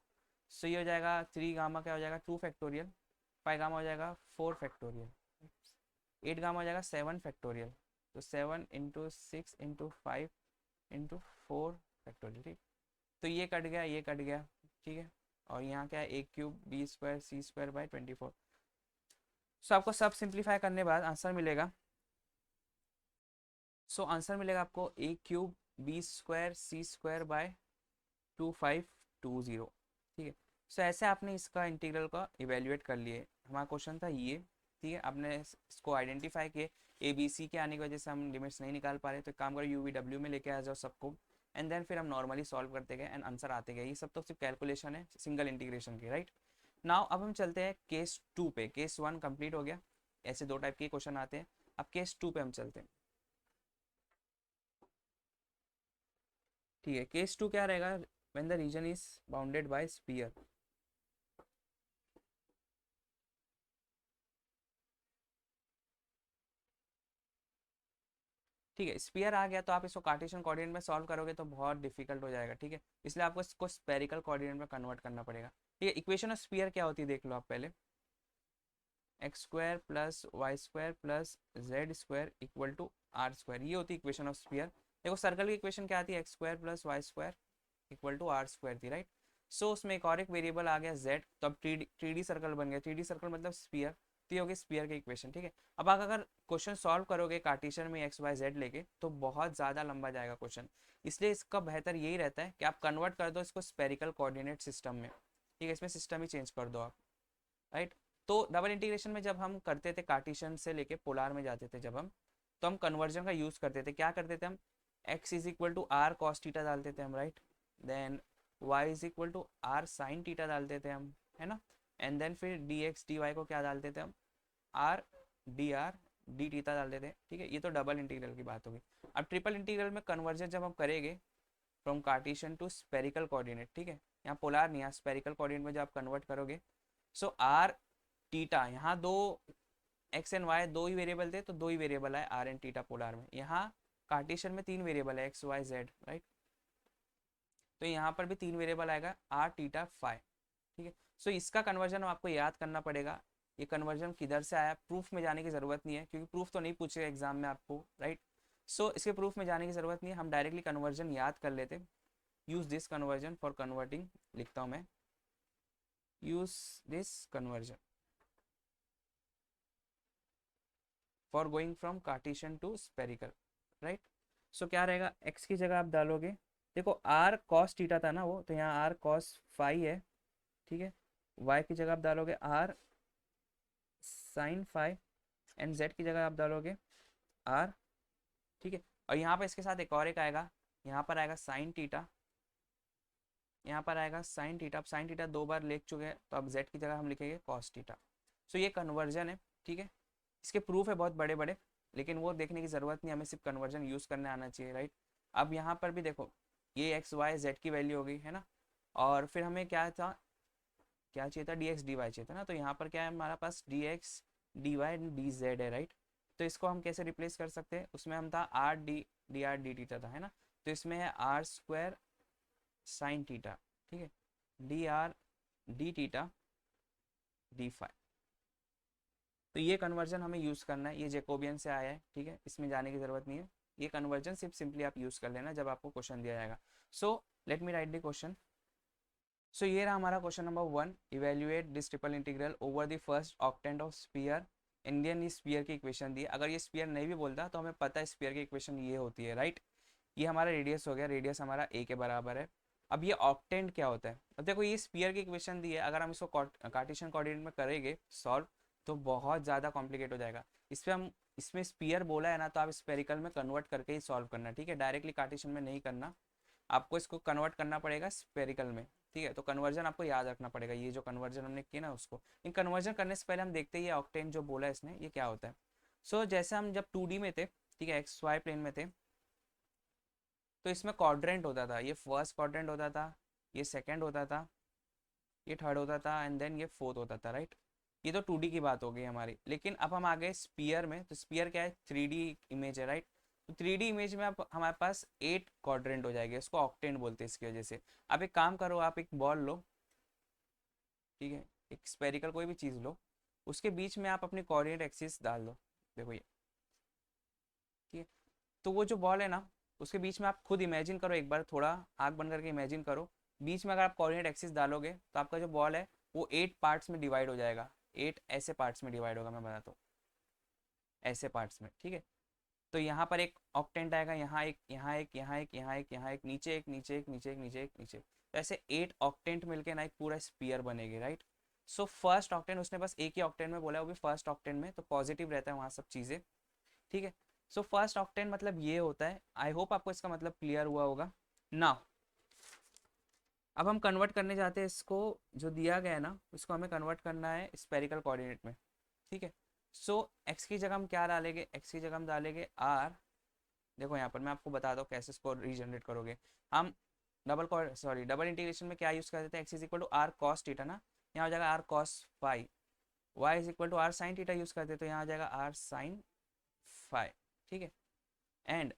so ये हो जाएगा 3 गामा क्या हो जाएगा 2 फैक्टोरियल, 5 गामा हो जाएगा 4 फैक्टोरियल, 8 गामा हो जाएगा 7 फैक्टोरियल, तो 7 इंटू 6 इंटू 5 इंटू 4 फैक्टोरियल, ठीक। तो ये कट गया, ये कट गया, ठीक है। और यहाँ क्या है A cube B square C square by 24। So आपको सब सिंप्लीफाई करने बाद आंसर मिलेगा, सो आंसर मिलेगा आपको A cube B square C square by 2520, ठीक है। सो ऐसे आपने इसका इंटीग्रल का इवेल्युएट कर लिए, हमारा क्वेश्चन था ये, ठीक है। आपने इसको आइडेंटिफाई किए, ए बी सी के आने की वजह से हम लिमिट्स नहीं निकाल पा रहे, तो काम करो यू वी डब्ल्यू में लेके आ जाओ सबको, एंड देन फिर हम नॉर्मली सॉल्व करते गए एंड आंसर आते गए। ये सब तो सिर्फ कैलकुलेशन है सिंगल इंटीग्रेशन की, राइट। नाउ अब हम चलते हैं केस 2 पे, केस 1 कंप्लीट हो गया, ऐसे दो टाइप के क्वेश्चन आते हैं। अब केस 2 पे हम चलते हैं, ठीक है। केस 2 क्या रहेगा, when the region is bounded by sphere, ठीक है, स्फीयर आ गया तो आप इसको कार्टेशियन कोऑर्डिनेट में सॉल्व करोगे तो बहुत डिफिकल्ट हो जाएगा। ठीक है, इसलिए आपको इसको स्पेरिकल कोऑर्डिनेट में कन्वर्ट करना पड़ेगा। ठीक है, इक्वेशन ऑफ स्फीयर क्या होती है देख लो आप पहले, x square plus Y square plus Z square equal to r square, ये होती है इक्वेशन ऑफ स्फीयर। देखो सर्कल की इक्वेशन क्या आती है, x square plus Y square equal to r square थी, राइट। सो उसमें एक और एक वेरिएबल आ गया जेड, तो अब थ्री डी सर्कल बन गया, थ्री डी सर्कल मतलब स्फीयर, तो ये हो गई स्फीयर की इक्वेशन। ठीक है, अब आप अगर क्वेश्चन सॉल्व करोगे कार्टेशियन में एक्स वाई जेड लेके तो बहुत ज़्यादा लंबा जाएगा क्वेश्चन, इसलिए इसका बेहतर यही रहता है कि आप कन्वर्ट कर दो इसको स्पेरिकल कोऑर्डिनेट सिस्टम में। ठीक है, इसमें सिस्टम ही चेंज कर दो आप, राइट। तो डबल इंटीग्रेशन में जब हम करते थे कार्टेशियन से लेके पोलार में जाते थे जब हम, तो हम कन्वर्जन का यूज़ करते थे। क्या करते थे हम, x is equal to r cos theta डालते थे हम, right. Then y is equal to r sine theta डालते थे हम, है ना। एंड देन फिर dx dy को क्या डालते थे हम, r d r d theta डालते थे। ठीक है, ये तो डबल इंटीग्रल की बात होगी। अब ट्रिपल इंटीग्रल में कन्वर्जन जब हम करेंगे from Cartesian to spherical coordinate, ठीक है, यहाँ पोलार नहीं, यहाँ स्पेरिकल कोऑर्डिनेट में जब आप कन्वर्ट करोगे, सो आर टीटा, यहाँ दो एक्स एंड वाई दो ही वेरिएबल थे तो दो ही वेरिएबल है आर एंड टीटा पोलार में। यहाँ कार्टेशियन में तीन वेरिएबल है एक्स वाई जेड, राइट। तो यहाँ पर भी तीन वेरिएबल आएगा आर टीटा फाई। ठीक है, सो इसका कन्वर्जन आपको याद करना पड़ेगा। ये कन्वर्जन किधर से आया, प्रूफ में जाने की जरूरत नहीं है क्योंकि प्रूफ तो नहीं पूछेगा एग्जाम में आपको, राइट। सो इसके प्रूफ में जाने की जरूरत नहीं है, हम डायरेक्टली कन्वर्जन याद कर लेते। Use this conversion for converting, लिखता हूँ मैं, use this conversion for going from Cartesian to spherical, right. So क्या रहेगा, x की जगह आप डालोगे, देखो r cos थीटा था ना वो, तो यहाँ r cos फाई है। ठीक है, y की जगह आप डालोगे r sin phi and z की जगह आप डालोगे r। ठीक है, और यहाँ पर इसके साथ एक और एक आएगा, यहाँ पर आएगा साइन थीटा, यहाँ पर आएगा साइन थीटा। अब साइन थीटा दो बार लिख चुके हैं तो अब z की जगह हम लिखेंगे cos थीटा। सो ये कन्वर्जन है। ठीक है, इसके प्रूफ है बहुत बड़े बड़े, लेकिन वो देखने की ज़रूरत नहीं, हमें सिर्फ कन्वर्जन यूज़ करने आना चाहिए, राइट। अब यहाँ पर भी देखो ये एक्स वाई जेड की वैल्यू हो गई है ना, और फिर हमें क्या था, क्या चाहिए था, डी एक्स डी वाई चाहिए था ना। तो यहाँ पर क्या है हमारे पास D x D Y D Z है, राइट। तो इसको हम कैसे रिप्लेस कर सकते हैं, उसमें हम था आर डी टीटा था, है ना। तो इसमें है आर स्क्वायर साइन टीटा, ठीक है, d r d theta d phi. तो ये कन्वर्जन हमें यूज़ करना है, ये जैकोबियन से आया है। ठीक है, इसमें जाने की ज़रूरत नहीं है, ये कन्वर्जन सिर्फ सिंपली आप यूज़ कर लेना जब आपको क्वेश्चन दिया जाएगा। So let me write the question. So ये रहा हमारा question number 1, evaluate this triple integral over the first octant of sphere. Indian sphere की इक्वेशन दी, अगर ये स्फीयर नहीं भी बोलता तो हमें पता है स्फीयर की इक्वेशन ये होती है, राइट। ये हमारा रेडियस हो गया, रेडियस हमारा a के बराबर है। अब ये ऑक्टेंट क्या होता है, अब देखो ये स्फीयर की इक्वेशन दी है, अगर हम इसको कार्टेशियन कोऑर्डिनेट में करेंगे सॉल्व तो बहुत ज़्यादा कॉम्प्लिकेट हो जाएगा। इस पर हम, इसमें स्फीयर बोला है ना, तो आप स्पेरिकल में कन्वर्ट करके ही सॉल्व करना, ठीक है, डायरेक्टली कार्टेशियन में नहीं करना, आपको इसको कन्वर्ट करना पड़ेगा स्पेरिकल में। ठीक है, तो कन्वर्जन आपको याद रखना पड़ेगा, ये जो कन्वर्जन हमने किया ना उसको। इन कन्वर्जन करने से पहले हम देखते हैं ये ऑक्टेन जो बोला है इसने ये क्या होता है। सो जैसे हम जब 2D में थे, ठीक है, एक्स वाई प्लेन में थे, तो इसमें क्वाड्रेंट होता था, ये फर्स्ट क्वाड्रेंट होता था, ये सेकंड होता था, ये थर्ड होता था एंड देन ये फोर्थ होता था, राइट। ये तो 2D की बात हो गई हमारी। लेकिन अब हम आ गए स्पीयर में, तो स्पीयर क्या है, 3D इमेज है, राइट। तो 3D इमेज में अब हमारे पास 8 क्वाड्रेंट हो जाएंगे, इसको ऑक्टेंट बोलते हैं इसकी वजह से। आप एक काम करो, आप एक बॉल लो, ठीक है, एक स्पेरिकल कोई भी चीज़ लो, उसके बीच में आप अपनी कोऑर्डिनेट एक्सिस डाल दो, देखो ये, ठीक है। तो वो जो बॉल है ना, उसके बीच में आप खुद इमेजिन करो एक बार, थोड़ा आँख बंद करके इमेजिन करो, बीच में अगर आप कोऑर्डिनेट एक्सिस डालोगे तो आपका जो बॉल है वो 8 पार्ट्स में डिवाइड हो जाएगा, 8 ऐसे पार्ट्स में डिवाइड होगा, मैं बताता हूँ, ऐसे पार्ट्स में, ठीक है। तो यहाँ पर एक ऑक्टेंट आएगा, यहाँ एक, यहाँ एक, यहाँ एक, यहाँ एक, यहाँ एक, नीचे एक, नीचे एक, नीचे एक, नीचे एक, नीचे, तो ऐसे 8 ऑक्टेंट मिलके ना एक पूरा स्पीयर बनेगी, राइट। सो फर्स्ट ऑक्टेंट उसने बस एक ही ऑक्टेंट में बोला है, वो भी फर्स्ट ऑक्टेंट में, तो पॉजिटिव रहता है वहाँ सब चीज़ें, ठीक है। सो फर्स्ट ऑक्टेंट मतलब ये होता है। आई होप आपको इसका मतलब क्लियर हुआ होगा ना। अब हम कन्वर्ट करने जाते हैं इसको, जो दिया गया है ना उसको हमें कन्वर्ट करना है स्पेरिकल कोऑर्डिनेट में, ठीक है। सो एक्स की जगह हम क्या डालेंगे, एक्स की जगह हम डालेंगे आर। देखो यहाँ पर मैं आपको बताता हूँ कैसे इसको रीजनरेट करोगे। हम डबल इंटीग्रेशन में क्या यूज़ कर देते हैं, x is equal to r cos theta ना, यहाँ हो जाएगा r cos phi. Y is equal to r sine theta use करते हैं तो यहाँ आ जाएगा आर साइन फाई, ठीक है। एंड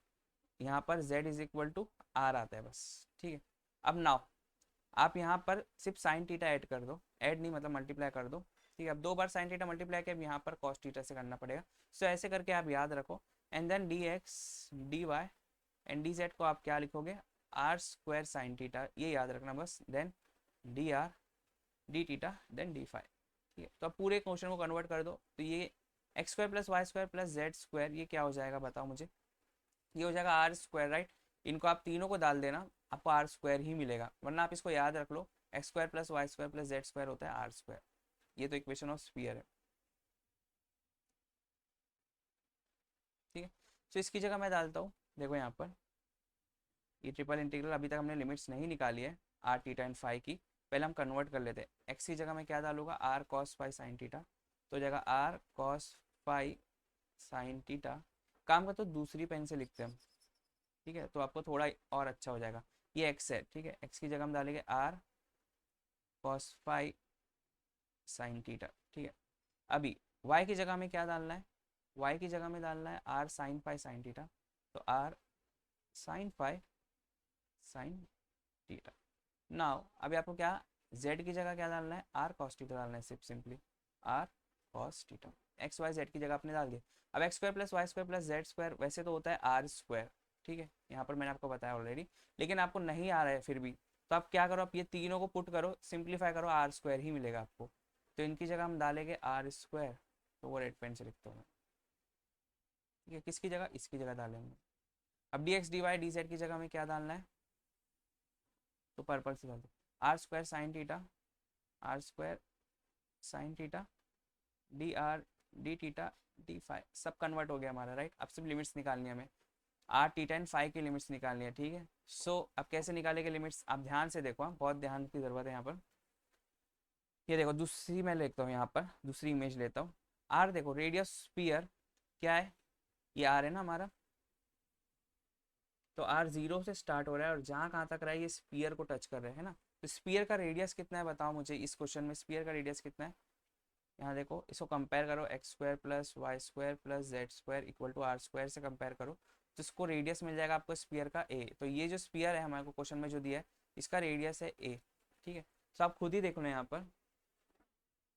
यहाँ पर z is equal to r आता है बस, ठीक है। अब नाउ आप यहाँ पर सिर्फ साइन थीटा ऐड कर दो, ऐड नहीं मतलब मल्टीप्लाई कर दो, ठीक है। अब 2 बार साइन थीटा मल्टीप्लाई किया, अब यहाँ पर कॉस थीटा से करना पड़ेगा। सो ऐसे करके आप याद रखो, and then dx dy and dz को आप क्या लिखोगे, आर स्क्वायर साइन थीटा, ये याद रखना बस, then d r d theta then d phi, ठीक है। तो अब पूरे क्वेश्चन को कन्वर्ट कर दो, तो ये x square plus Y square plus Z square, ये क्या हो जाएगा बताओ मुझे, ये हो जाएगा आर स्क्वायर, राइट। इनको आप तीनों को डाल देना, आपको आर स्क्वायर ही मिलेगा, वरना आप इसको याद रख लो, x square plus Y square plus Z square होता है आर स्क्वायर। ये तो इक्वेशन ऑफ स्फीयर है, ठीक है। तो इसकी जगह मैं डालता हूँ, देखो यहाँ पर ये ट्रिपल इंटीग्रल, अभी तक हमने लिमिट्स नहीं निकाली है आर थीटा एंड फाई की, पहले हम कन्वर्ट कर लेते हैं। एक्स की जगह मैं क्या डालूंगा, r cos phi sine theta, तो जगह r cos phi sine theta, काम का तो दूसरी पेन से लिखते हैं हम, ठीक है, तो आपको थोड़ा और अच्छा हो जाएगा। ये एक्स है, ठीक है, एक्स की जगह हम डालेंगे r cos phi sine theta, ठीक है। अभी वाई की जगह में क्या डालना है, वाई की जगह में डालना है R sine phi sine theta, तो R sine phi sine theta. Now अभी आपको क्या, z की जगह क्या डालना है, आर कॉस थीटा डालना है, सिर्फ simply r cos theta, x y z की जगह आपने डाल दिया। अब x square plus Y square plus Z square वैसे तो होता है आर स्क्वायर, ठीक है, यहाँ पर मैंने आपको बताया ऑलरेडी, लेकिन आपको नहीं आ रहा है फिर भी, तो आप क्या करो, आप ये तीनों को पुट करो, सिंप्लीफाई करो, आर स्क्वायर ही मिलेगा आपको, तो इनकी जगह हम डालेंगे आर स्क्वायर, तो वो रेड पेन से लिखता हूँ मैं, ठीक है। किसकी जगह, इसकी जगह डालेंगे। अब d x D Y D z की जगह में क्या डालना है, तो पर्पल से डाल दो, r square sine theta, r square sine theta d r d theta d five, सब कन्वर्ट हो गया हमारा, राइट। अब सिर्फ लिमिट्स निकालनी है हमें, आर थीटा एंड फाइव की लिमिट्स निकालनी है, ठीक है। सो अब कैसे निकालेंगे लिमिट्स, आप ध्यान से देखो, बहुत ध्यान की जरूरत है यहाँ पर। ये देखो दूसरी मैं लेता हूँ, यहाँ पर दूसरी इमेज लेता हूँ। आर देखो रेडियस स्पीयर क्या है, ये आर है ना हमारा, तो आर जीरो से स्टार्ट हो रहा है और जहाँ कहाँ तक रहा है ये स्पीयर को टच कर रहे हैं ना। तो स्पीयर का रेडियस कितना है बताओ मुझे, इस क्वेश्चन में स्पीयर का रेडियस कितना है, यहाँ देखो, इसको कंपेयर करो, x square plus Y square plus Z square equal to r square से कंपेयर करो, तो इसको रेडियस मिल जाएगा आपको स्पीयर का ए। तो ये जो स्पीयर है हमारे को क्वेश्चन में जो दिया है, इसका रेडियस है ए, ठीक है। तो आप खुद ही देख लो यहाँ पर,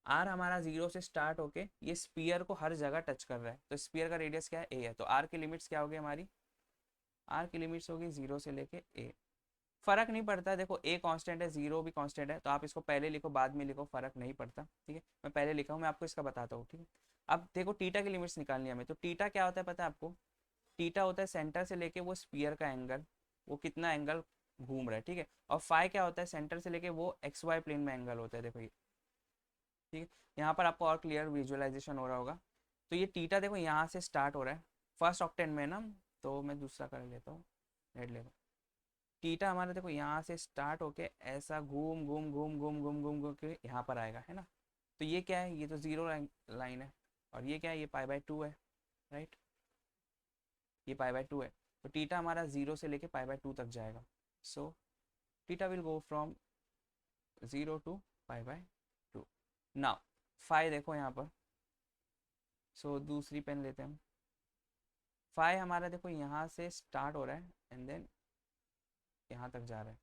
आर हमारा जीरो से स्टार्ट होके ये स्पीयर को हर जगह टच कर रहा है, तो स्पीयर का रेडियस क्या है, ए है। तो आर की लिमिट्स क्या होगी हमारी, आर की लिमिट्स होगी जीरो से लेके ए, फर्क नहीं पड़ता है, देखो ए कांस्टेंट है, जीरो भी कांस्टेंट है, तो आप इसको पहले लिखो बाद में लिखो, फर्क नहीं पड़ता, ठीक है। मैं पहले लिखा हूँ, मैं आपको इसका बताता हूँ, ठीक है। अब देखो टीटा की लिमिट्स निकालनी है हमें, तो टीटा क्या होता है पता है आपको, टीटा होता है सेंटर से लेके वो स्पीयर का एंगल, वो कितना एंगल घूम रहा है, ठीक है। और फाई क्या होता है, सेंटर से लेके वो एक्स वाई प्लेन में एंगल होता है, देखो ये, ठीक है। यहाँ पर आपको और क्लियर विजुअलाइजेशन हो रहा होगा। तो ये टीटा देखो यहाँ से स्टार्ट हो रहा है फर्स्ट ऑक्टेन में ना, तो मैं दूसरा कर लेता हूँ, रेड लेता हूँ। टीटा हमारा देखो यहाँ से स्टार्ट होके ऐसा घूम घूम घूम घूम घूम घूम घूम के यहाँ पर आएगा, है ना। तो ये क्या है, ये तो जीरो लाइन है, और ये क्या है, ये पाई बाय टू है, राइट, ये पाई बाय टू है। तो टीटा हमारा जीरो से लेके पाई बाय टू तक जाएगा। So theta will go from zero to pi by two. Now phi देखो यहाँ पर, सो दूसरी पेन लेते हैं हम। फाई हमारा देखो यहाँ से स्टार्ट हो रहा है एंड देन यहाँ तक जा रहा है,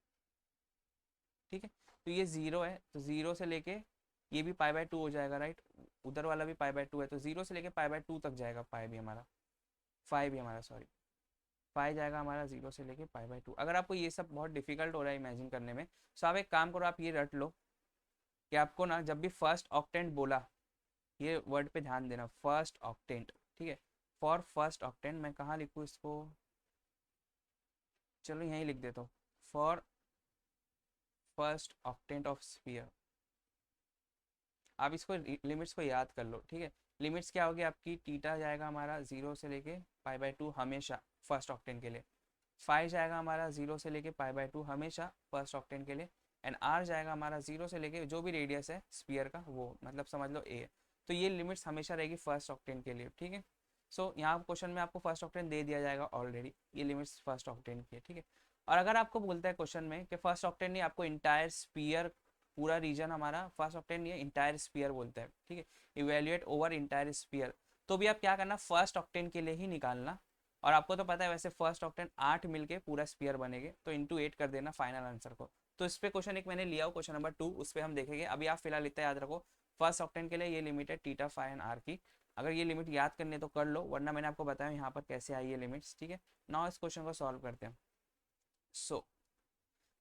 ठीक है। तो ये जीरो है, तो जीरो से लेके ये भी पाई बाय टू हो जाएगा, राइट, उधर वाला भी पाई बाय टू है, तो जीरो से लेके पाई बाय टू तक जाएगा, पाई भी हमारा, फाई भी हमारा, सॉरी, पाई जाएगा हमारा जीरो से लेके पाई बाय टू। अगर आपको ये सब बहुत डिफिकल्ट हो रहा है इमेजिन करने में, तो आप एक काम करो, आप ये रट लो कि आपको ना जब भी फर्स्ट ऑक्टेंट बोला, ये वर्ड पे ध्यान देना, फर्स्ट ऑक्टेंट, ठीक है। फॉर फर्स्ट ऑक्टेंट मैं कहाँ लिखूँ इसको, चलो यहीं लिख देता हूँ, for first octant of sphere. आप इसको लिमिट्स को याद कर लो, ठीक है। लिमिट्स क्या होगी आपकी, टीटा जाएगा हमारा जीरो से लेके पाई बाय टू हमेशा फर्स्ट ऑक्टेन के लिए, फाइव जाएगा हमारा जीरो से लेके पाई बाय टू हमेशा फर्स्ट ऑक्टेन के लिए, एंड आर जाएगा हमारा जीरो से लेके जो भी रेडियस है स्पीयर का, वो मतलब समझ लो ए है। तो ये लिमिट्स हमेशा रहेगी फर्स्ट ऑक्टेन के लिए, ठीक है। सो यहाँ क्वेश्चन में आपको फर्स्ट ऑक्टेन दे दिया जाएगा ऑलरेडी, ये लिमिट्स फर्स्ट ऑक्टेन की है, ठीक है। और अगर आपको बोलता है क्वेश्चन में कि फर्स्ट ऑक्टेन नहीं, आपको इंटायर स्पीयर, पूरा रीजन हमारा फर्स्ट ऑक्टेन नहीं है, इंटायर स्पीयर बोलता है, ठीक है, इवेल्युएट ओवर इंटायर स्पीयर, तो भी आप क्या करना, फर्स्ट ऑक्टेन के लिए ही निकालना, और आपको तो पता है वैसे फर्स्ट ऑक्टेन 8 मिलके पूरा स्पीयर बनेंगे, तो इंटू 8 कर देना फाइनल आंसर को। तो इस पे क्वेश्चन एक मैंने लिया हो, क्वेश्चन नंबर 2, उस पर हम देखेंगे। अभी आप फिलहाल इतना याद रखो, फर्स्ट ऑक्टेन के लिए ये लिमिट है थीटा फाई एंड आर की। अगर ये लिमिट याद करनी है तो कर लो, वरना मैंने आपको बताया यहाँ पर कैसे आई ये लिमिट्स, ठीक है। नाउ इस क्वेश्चन को सॉल्व करते हैं। सो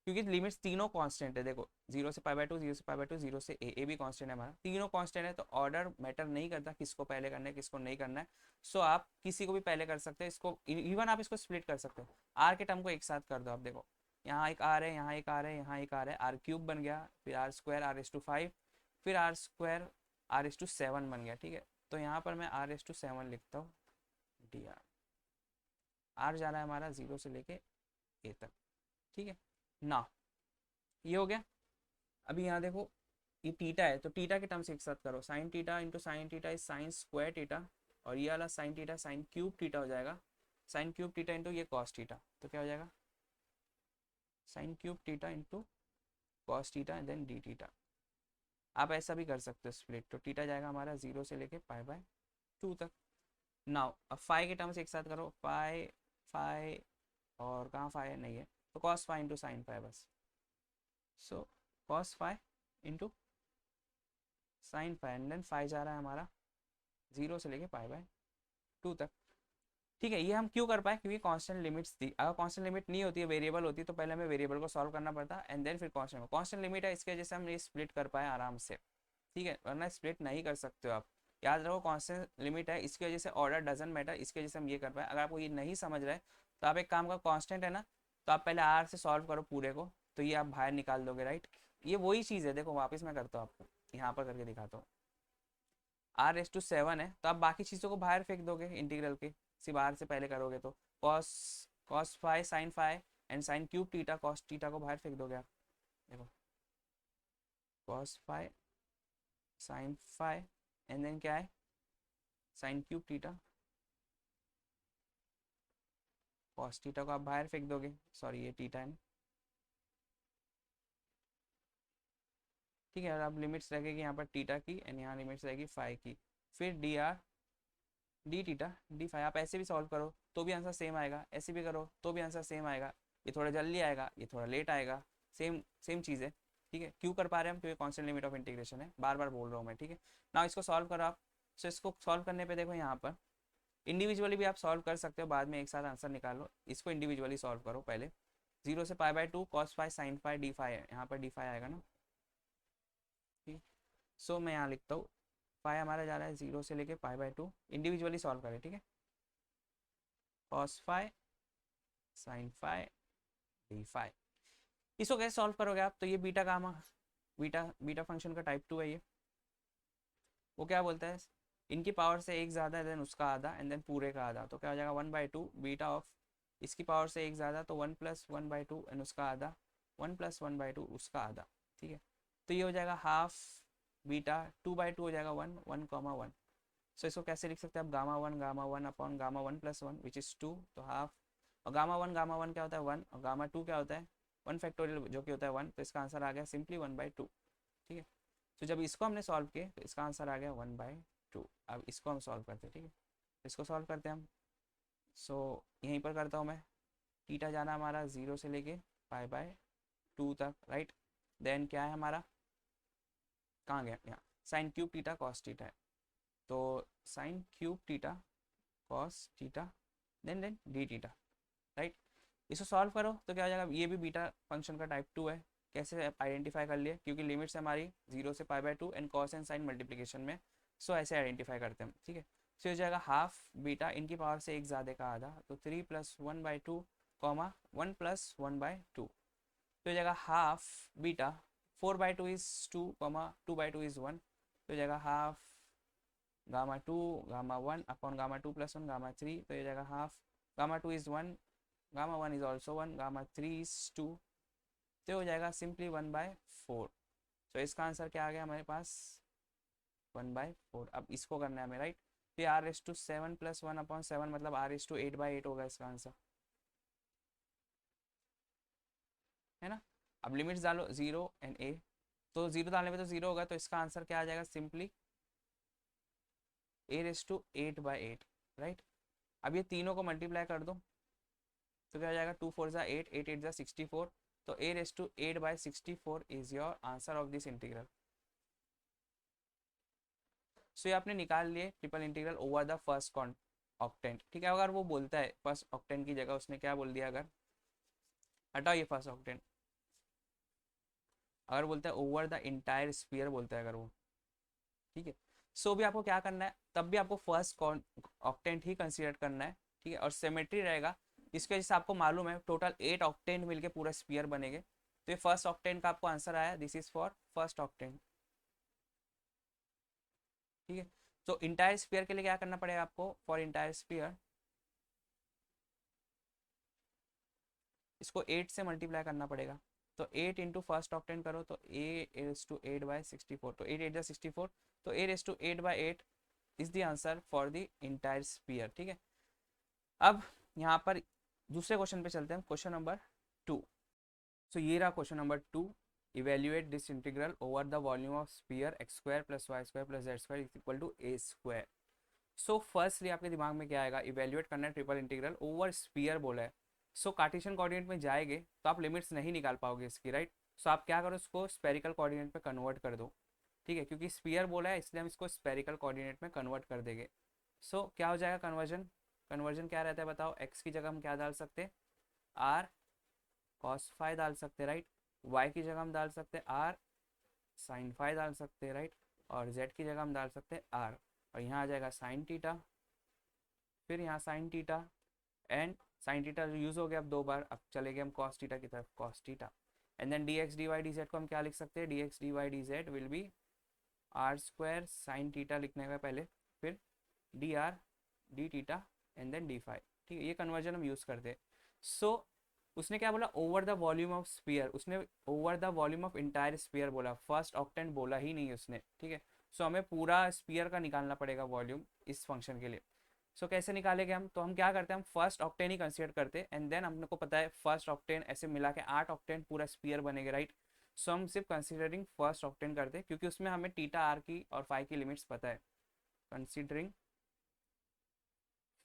क्योंकि लिमिट्स तीनों कांस्टेंट है, देखो 0 से π/2, 0 से π/2, 0 से ए भी कांस्टेंट है हमारा, तीनों कांस्टेंट है, तो ऑर्डर मैटर नहीं करता किसको पहले करना है किसको नहीं करना है। सो आप किसी को भी पहले कर सकते हैं, इसको इवन आप इसको स्प्लिट कर सकते हो, आर के टर्म को एक साथ कर दो आप। देखो यहाँ एक आर है, यहाँ एक आर है, यहाँ एक आर है, आर क्यूब बन गया, फिर आर स्क्वायर r⁵, फिर आर स्क्वायर r⁵ बन गया, ठीक है। तो यहाँ पर मैं r⁵ लिखता हूँ, डी आर जा रहा है हमारा 0 से लेके ए तक, ठीक है ना। ये हो गया। अभी यहाँ देखो ये टीटा है, तो टीटा के टर्म्स एक साथ करो, sine theta into sine theta is sine square theta, और ये वाला sine theta sine cube theta हो जाएगा, साइन क्यूब टीटा इंटू ये कॉस टीटा, तो क्या हो जाएगा sine cube theta into cos theta and then d theta. आप ऐसा भी कर सकते हो स्प्लिट, तो टीटा जाएगा हमारा 0 से लेके π/2 तक। नाउ अब फाई के टर्म्स एक साथ करो, फाई फाई, और कहाँ फाई है, नहीं है, तो cos phi into sine phi बस। So cos phi into sine phi, and then phi जा रहा है हमारा 0 से लेके π/2 तक, ठीक है। ये हम क्यों कर पाए, क्योंकि कांस्टेंट लिमिट्स थी। अगर कांस्टेंट लिमिट नहीं होती है, वेरिएबल होती, तो पहले हमें वेरिएबल को सॉल्व करना पड़ता एंड देन फिर कांस्टेंट लिमिट है, इसके वजह से हम ये स्प्लिट कर पाए आराम से, ठीक है, वरना स्प्लिट नहीं कर सकते हो आप। याद रखो कांस्टेंट लिमिट है, इसकी वजह से ऑर्डर डजंट मैटर, इसकी वजह से हम ये कर पाए। अगर आपको ये नहीं समझ रहा है तो आप एक काम करो, कांस्टेंट है ना, तो आप पहले आर से सॉल्व करो पूरे को, तो ये आप बाहर निकाल दोगे, राइट। ये वही चीज़ है, देखो वापस मैं करता हूँ आपको, यहाँ पर करके दिखाता हूँ। r⁵ है, तो आप बाकी चीज़ों को बाहर फेंक दोगे इंटीग्रल के, सिर्फ आर से पहले करोगे तो cos cos phi sine phi and sine cube theta cos theta को बाहर फेंक दोगे आप। देखो cos phi sine phi and then क्या है sine cube theta cos theta को आप बाहर फेंक दोगे, सॉरी ये टीटा है ना, ठीक है। और अब लिमिट्स रहेगी यहाँ पर टीटा की एंड यहाँ लिमिट्स रहेगी फाई की, फिर d r d theta d phi. आप ऐसे भी सॉल्व करो तो भी आंसर सेम आएगा, ऐसे भी करो तो भी आंसर सेम आएगा, ये थोड़ा जल्दी आएगा ये थोड़ा लेट आएगा, सेम सेम चीज़ है, ठीक है। क्यों कर पा रहे हैं हम, क्योंकि कांस्टेंट लिमिट ऑफ इंटीग्रेशन है, बार बार बोल रहा हूँ मैं, ठीक है ना। इसको सॉल्व करो आप। सो इसको सॉल्व करने पे देखो यहाँ पर इंडिविजुअली भी आप सॉल्व कर सकते हो, बाद में एक साथ आंसर निकालो, इसको इंडिविजुअली सॉल्व करो पहले। 0 से π/2 cos phi sine phi D phi है, यहाँ पर डी फाई आएगा ना, ठीक। सो मैं यहाँ लिखता हूँ फाई हमारा जा रहा है 0 से लेके π/2, इंडिविजुअली सॉल्व करें, ठीक है। Cos phi sine phi D phi, इसको कैसे सॉल्व करोगे आप, तो ये beta gamma beta beta function का टाइप 2 है ये। वो क्या बोलता है, इनकी पावर से एक ज़्यादा है देन उसका आधा एंड देन पूरे का आधा, तो क्या हो जाएगा 1/2 बीटा ऑफ, इसकी पावर से एक ज़्यादा तो 1 + 1/2 एंड उसका आधा 1 + 1/2 उसका आधा, ठीक है। तो ये हो जाएगा हाफ बीटा 2/2 हो जाएगा 1 1,1। सो इसको कैसे लिख सकते हैं आप, gamma 1 upon gamma 1 + 1 which is 2, तो हाफ, और गामा 1 क्या होता है 1, और गामा 2 क्या होता है 1 फैक्टोरियल जो कि होता है 1, तो इसका आंसर आ गया सिंपली 1/2, ठीक है। तो जब इसको हमने सॉल्व किया तो इसका आंसर आ गया 1/2। अब इसको हम सॉल्व करते हैं, ठीक है, इसको सॉल्व करते हैं हम। सो यहीं पर करता हूँ मैं, टीटा जाना हमारा 0 से लेके π/2 तक, राइट। देन क्या है हमारा, कहाँ गया, यहाँ sine cube theta cos theta है, तो sine cube theta cos theta then d theta, right. इसको सॉल्व करो तो क्या हो जाएगा, ये भी बीटा फंक्शन का टाइप 2 है। कैसे आइडेंटिफाई कर लिए, क्योंकि लिमिट्स हमारी 0 से π/2 and cos and sine multiplication में, सो ऐसे आइडेंटिफाई करते हैं हम, ठीक है। सो हो जाएगा हाफ बीटा इनकी पावर से एक ज़्यादा का आधा, तो 3 + 1/2 1 + 1/2, तो हो जाएगा हाफ बीटा 4/2 इज़ 2 2/2 इज़ 1, तो हो जाएगा half gamma 2 gamma 1 upon gamma 2 + 1 gamma 3, तो हो जाएगा half gamma 2 is 1 gamma 1 is also 1 gamma 3 is 2, तो हो जाएगा सिंपली 1/4। तो इसका आंसर क्या आ गया हमारे पास 1/4। अब इसको करना है हमें, राइट। फिर r⁵ + 1/7 मतलब r⁸8/8 होगा इसका आंसर, है ना। अब लिमिट्स डालो 0 एंड a, तो 0 डालने पे तो 0 होगा, तो इसका आंसर क्या आ जाएगा सिंपली a⁸8/8, राइट। अब ये तीनों को मल्टीप्लाई कर दो तो क्या हो जाएगा, 2 4 = 8, 8 8 = 64, तो a⁻8/64 is your answer of this integral. So ये आपने निकाल लिए triple integral over the first octant. ठीक है, अगर वो बोलता है फर्स्ट ऑक्टेंट की जगह उसने क्या बोल दिया, अगर हटाओ ये फर्स्ट ऑक्टेंट, अगर बोलता है ओवर द इंटायर स्फीयर बोलता है अगर वो, ठीक है, सो भी आपको क्या करना है, तब भी आपको फर्स्ट ऑक्टेंट ही कंसीडर करना है। ठीक है, और सिमेट्री रहेगा, इसके वजह से आपको मालूम है टोटल 8 ऑक्टेंट मिलके पूरा स्फीयर बनेंगे। तो ये फर्स्ट ऑक्टेंट का आपको आंसर आया, this is for first octant. ठीक है, तो इंटायर स्फीयर के लिए क्या करना पड़ेगा आपको, फॉर इंटायर स्फीयर इसको 8 से मल्टीप्लाई करना पड़ेगा। तो 8 इंटू फर्स्ट ऑक्टेंट करो तो a⁻8/64, तो 8 8 = 64, तो a⁻8/8 is the answer for the entire sphere. ठीक है, अब यहाँ पर दूसरे क्वेश्चन पे चलते हैं, क्वेश्चन नंबर 2। सो ये रहा question number 2, evaluate this integral over the volume of sphere x² + y² + z² = a²। So firstly आपके दिमाग में क्या आएगा, इवेल्युएट करना है ट्रिपल इंटीग्रल ओवर स्फीयर बोला है। सो कार्टेशियन कोऑर्डिनेट में जाएंगे तो आप लिमिट्स नहीं निकाल पाओगे इसकी, राइट। सो आप क्या करो, उसको स्पेरिकल कोऑर्डिनेट पे कन्वर्ट कर दो। ठीक है, क्योंकि स्फीयर बोला है इसलिए हम इसको स्पेरिकल कोऑर्डिनेट में कन्वर्ट कर देंगे। सो क्या हो जाएगा कन्वर्जन, कन्वर्जन क्या रहता है बताओ, एक्स की जगह हम क्या डाल सकते हैं, आर कॉस फाई डाल सकते हैं, राइट। वाई की जगह हम डाल सकते हैं आर साइन फाई डाल सकते हैं, राइट। और जेड की जगह हम डाल सकते हैं आर, और यहाँ आ जाएगा साइन टीटा, फिर यहाँ sine theta and sine theta use हो गया अब 2 बार, अब चले गए हम कॉस टीटा की तरफ, cos theta. And then d x D Y D z को हम क्या लिख सकते हैं, d x D Y D z will be r² sine theta लिखने का पहले, फिर d r d theta and then d phi. ठीक है, ये कन्वर्जन हम यूज करते हैं। सो उसने क्या बोला, over the volume of sphere, उसने over the volume of entire sphere बोला, फर्स्ट ऑक्टेंट बोला ही नहीं उसने। ठीक है, सो हमें पूरा स्फीयर का निकालना पड़ेगा वॉल्यूम इस फंक्शन के लिए। सो कैसे निकालेंगे हम, तो हम क्या करते हैं, हम फर्स्ट ऑक्टेन ही कंसीडर करते हैं एंड देन हमको पता है फर्स्ट ऑक्टेन ऐसे मिला के 8 ऑक्टेन पूरा स्पीयर बनेगा, राइट। सो हम सिर्फ कंसीडरिंग फर्स्ट ऑक्टेन करते हैं क्योंकि उसमें हमें टीटा आर की और फाई की लिमिट्स पता है, कंसीडरिंग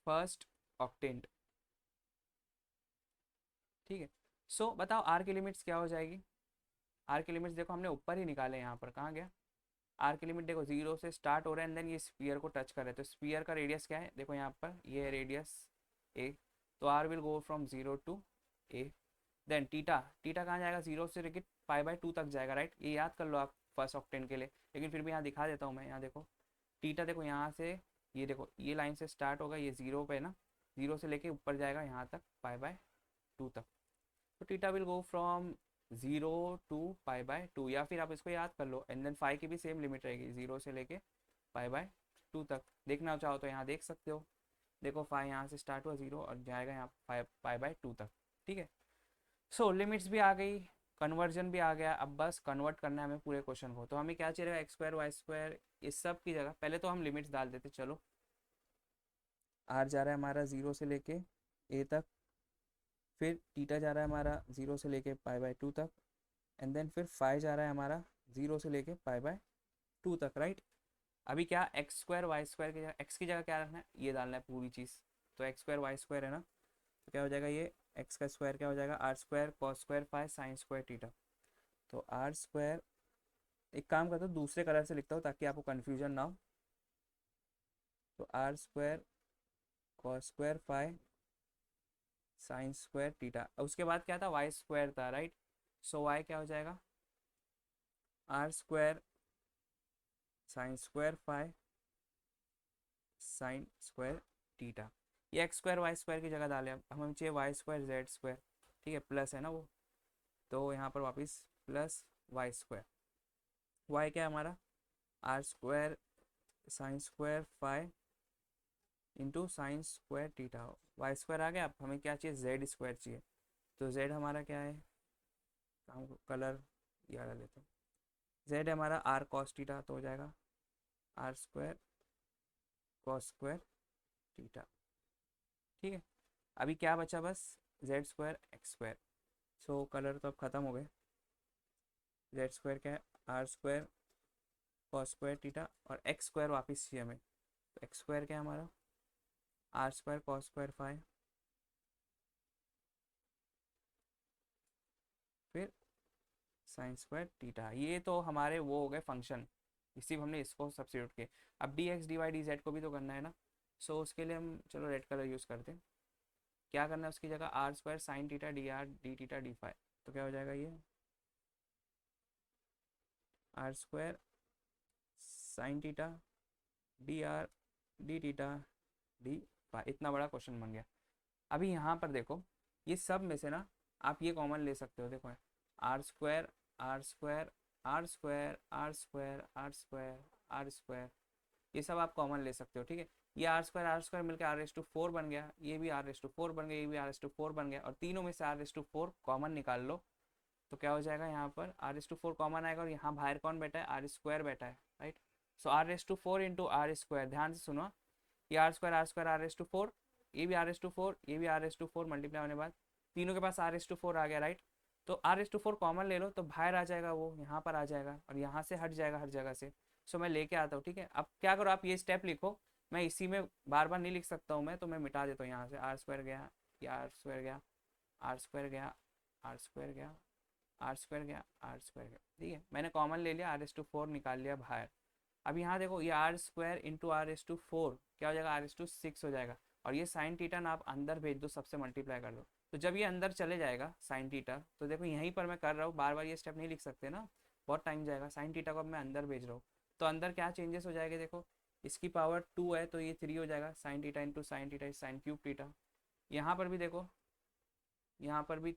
फर्स्ट ऑक्टेंट। ठीक है, सो बताओ आर की लिमिट्स क्या हो जाएगी, आर की लिमिट्स देखो हमने ऊपर ही निकाले, यहाँ पर कहाँ गया, आर की लिमिट देखो 0 से स्टार्ट हो रहा है एंड देन ये स्पीयर को टच कर रहे हैं, तो स्पीयर का रेडियस क्या है, देखो यहाँ पर ये है रेडियस ए, तो r will go from 0 to a. Then theta, theta कहाँ जाएगा, 0 से लेकर π/2 तक जाएगा, राइट। ये याद कर लो आप फर्स्ट ऑक्टेन के लिए, लेकिन फिर भी यहाँ दिखा देता हूँ मैं, यहाँ देखो टीटा देखो यहाँ से, ये देखो ये लाइन से स्टार्ट होगा, ये 0 पे ना, 0 से लेके ऊपर जाएगा यहाँ तक π/2 तक, तो theta will go from 0 to π/2, या फिर आप इसको याद कर लो एंड देन फाई की भी सेम लिमिट रहेगी 0 से लेके π/2 तक। देखना चाहो तो यहाँ देख सकते हो, देखो फाई यहाँ से स्टार्ट हुआ 0 और जाएगा यहाँ π/2 तक। ठीक है, सो लिमिट्स भी आ गई, कन्वर्जन भी आ गया, अब बस कन्वर्ट करना है हमें पूरे क्वेश्चन को। तो हमें क्या चाहिए, x² y² इस सब की जगह पहले तो हम लिमिट्स डाल देते, चलो आर जा रहा है हमारा 0 से लेके ए तक, फिर टीटा जा रहा है हमारा 0 से लेके π/2 तक, एंड देन फिर फाई जा रहा है हमारा 0 से लेके π/2 तक, राइट। अभी क्या x² y² की जगह, x की जगह क्या रखना है, ये डालना है पूरी चीज़, तो x² y² है ना, तो क्या हो जाएगा, ये x का स्क्वायर क्या हो जाएगा, r² cos² phi sin² theta. तो r², एक काम करता हूँ दूसरे कलर से लिखता हूँ ताकि आपको कन्फ्यूजन ना हो, तो r² cos² phi sin² theta, उसके बाद क्या था, y² था, राइट। सो y क्या हो जाएगा, r² sin² phi sin² theta. ये x² y² की जगह डाले, अब हमें चाहिए y² z², ठीक है, प्लस है ना वो, तो यहाँ पर वापस प्लस y², y क्या है हमारा, r² sin² phi into sin² theta, y² आ गया। अब हमें क्या चाहिए, z² चाहिए, तो z हमारा क्या है, काम कलर ये वाला लेते हैं, z है हमारा r cos टीटा, तो हो जाएगा r² cos² टीटा। ठीक है, अभी क्या बचा बस, z² x², सो कलर तो अब ख़त्म हो गए, z² क्या है, r² cos² टीटा और x² वापस चाहिए हमें, तो x² क्या है हमारा r square cos square phi, फिर साइन स्क्वायर थीटा। ये तो हमारे वो हो गए फंक्शन, इसी हमने इसको सब्स्टिट्यूट किए। अब d x D Y D z को भी तो करना है ना, सो उसके लिए हम चलो रेड कलर यूज़ करते हैं। क्या करना है उसकी जगह, r square sine theta d r d theta d phi. तो क्या हो जाएगा ये, r square sine theta d r d theta d phi. इतना बड़ा क्वेश्चन बन गया। अभी यहाँ पर देखो, ये सब में से ना आप ये कॉमन ले सकते हो, देखो r square r square r square r square r square r square, ये सब आप कॉमन ले सकते हो, ठीक है। ये आर स्क्वायर मिलकर आर एस टू फोर बन गया, ये भी आर एस टू फोर बन गया, ये भी आर एस टू फोर बन गया, और तीनों में से r s to four common निकाल लो। तो क्या हो जाएगा, यहाँ पर r s to four common आएगा, और यहाँ बाहर कौन बैठा है, आर स्क्वायर बैठा है, right. So r s to four into r square, ध्यान से सुनो, ये r square r s to four, ये भी आर एस टू फोर, ये भी r s to four, multiply होने बाद तीनों के पास आर एस टू फोर आ गया, राइट। तो r s to four common ले लो, तो बाहर आ जाएगा, वो यहाँ पर आ जाएगा, और यहाँ से हट जाएगा हर जगह से। सो मैं लेके आता हूँ, ठीक है। अब क्या करो, आप ये स्टेप लिखो, मैं इसी में बार बार नहीं लिख सकता हूँ मैं, तो मैं मिटा देता हूँ यहाँ से। आर स्क्वायर गया, ये आर स्क्वायर गया, आर स्क्वायर गया, आर स्क्वायर गया, आर स्क्वायर गया, आर स्क्वायर गया, ठीक है। मैंने कॉमन ले लिया, आर एस टू फोर निकाल लिया बाहर। अब यहाँ देखो, ये r square into r s to four क्या हो जाएगा, आर एस टू सिक्स हो जाएगा। और ये साइन टीटा ना आप अंदर भेज दो, सबसे मल्टीप्लाई कर दो। तो जब ये अंदर चले जाएगा साइन टीटा, तो देखो यहीं पर मैं कर रहा हूँ, बार बार ये स्टेप नहीं लिख सकते ना, बहुत टाइम जाएगा। साइन टीटा को अब मैं अंदर भेज रहा हूँ, तो अंदर क्या चेंजेस हो जाएगा, देखो इसकी पावर टू है तो ये थ्री हो जाएगा, sign theta into sine theta sine cube theta. यहाँ पर भी देखो, यहाँ पर भी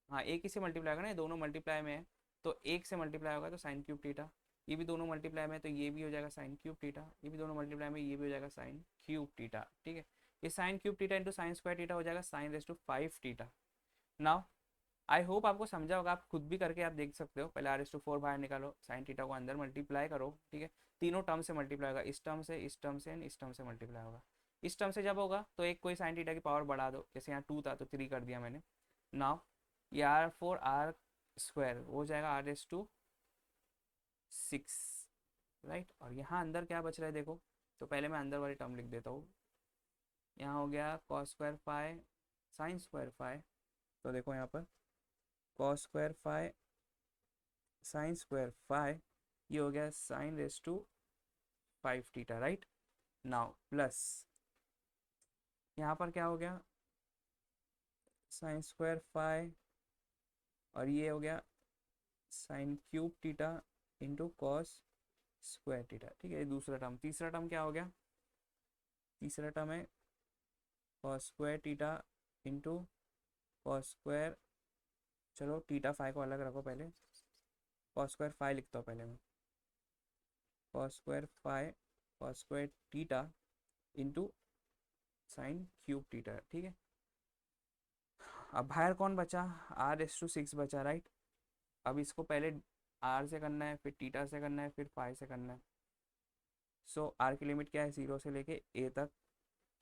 हाँ एक ही से मल्टीप्लाई होगा ना, ये दोनों मल्टीप्लाई में है, तो एक से मल्टीप्लाई होगा तो साइन क्यूब टीटा। ये भी दोनों मल्टीप्लाई में है, तो ये भी हो जाएगा साइन क्यूब टीटा, ये भी दोनों मल्टीप्लाई में, ये भी हो जाएगा साइन क्यूब टीटा, ठीक है। ये sine cube theta into sine square theta हो जाएगा sine raise to five theta. Now I hope आपको समझा होगा, आप खुद भी करके आप देख सकते हो। पहले आर एस टू फोर बाहर निकालो, साइन टीटा को अंदर मल्टीप्लाई करो, ठीक है। तीनों टर्म से मल्टीप्लाई होगा, इस टर्म से, इस टर्म से एंड इस टर्म से मल्टीप्लाई होगा। इस टर्म से जब होगा तो एक कोई साइन टीटा की पावर बढ़ा दो, जैसे यहाँ टू था तो थ्री कर दिया मैंने। नाउ ये आर फोर आर स्क्वायर हो जाएगा r s to six, right. और यहाँ अंदर क्या बच रहा है देखो, तो पहले मैं अंदर वाली टर्म लिख देता हूँ। यहाँ हो गया cos square phi sine square phi, तो देखो यहाँ पर cos square phi sine square phi, ये हो गया sine raise to five theta, right. Now plus यहाँ पर क्या हो गया, साइन स्क्वायर फाई, और ये हो गया sign cube theta into cos square theta, ठीक है। ये दूसरा टर्म। तीसरा टर्म क्या हो गया, तीसरा टर्म है cos square theta into cos square, चलो टीटा फाई को अलग रखो, पहले कॉस स्क्वायर फाई लिखता हूँ पहले मैं, cos square phi cos square theta into sine cube theta, ठीक है। अब बाहर कौन बचा, आर एस टू सिक्स बचा, राइट। अब इसको पहले आर से करना है, फिर टीटा से करना है, फिर फाई से करना है। सो आर की लिमिट क्या है, जीरो से लेके ए तक,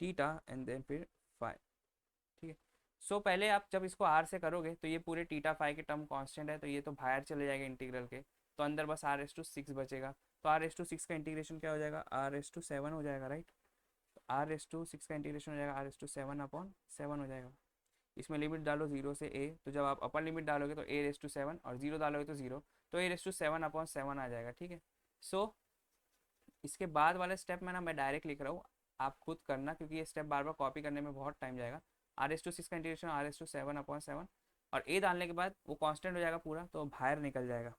टीटा एंड देन फिर फाई, ठीक है। सो पहले आप जब इसको आर से करोगे तो ये पूरे टीटा फाई के टर्म कांस्टेंट है, तो ये तो बाहर चले जाएगा इंटीग्रल के, तो अंदर बस आर एस टू सिक्स बचेगा। तो आर एस टू सिक्स का इंटीग्रेशन क्या हो जाएगा, आर एस टू सेवन हो जाएगा, right. R s to six का इंटीग्रेशन हो जाएगा r s to seven upon seven हो जाएगा। इसमें लिमिट डालो जीरो से ए, तो जब आप अपर लिमिट डालोगे तो ए रेस टू सेवन, और जीरो डालोगे तो जीरो, तो a raise to seven upon seven आ जाएगा, ठीक है। सो इसके बाद वाले स्टेप में ना मैं डायरेक्ट लिख रहा हूँ, आप खुद करना, क्योंकि ये स्टेप बार बार कॉपी करने में बहुत टाइम जाएगा। आर एस टू सिक्स का integration r s to seven upon seven, और ए डालने के बाद वो कांस्टेंट हो जाएगा पूरा, तो बाहर निकल जाएगा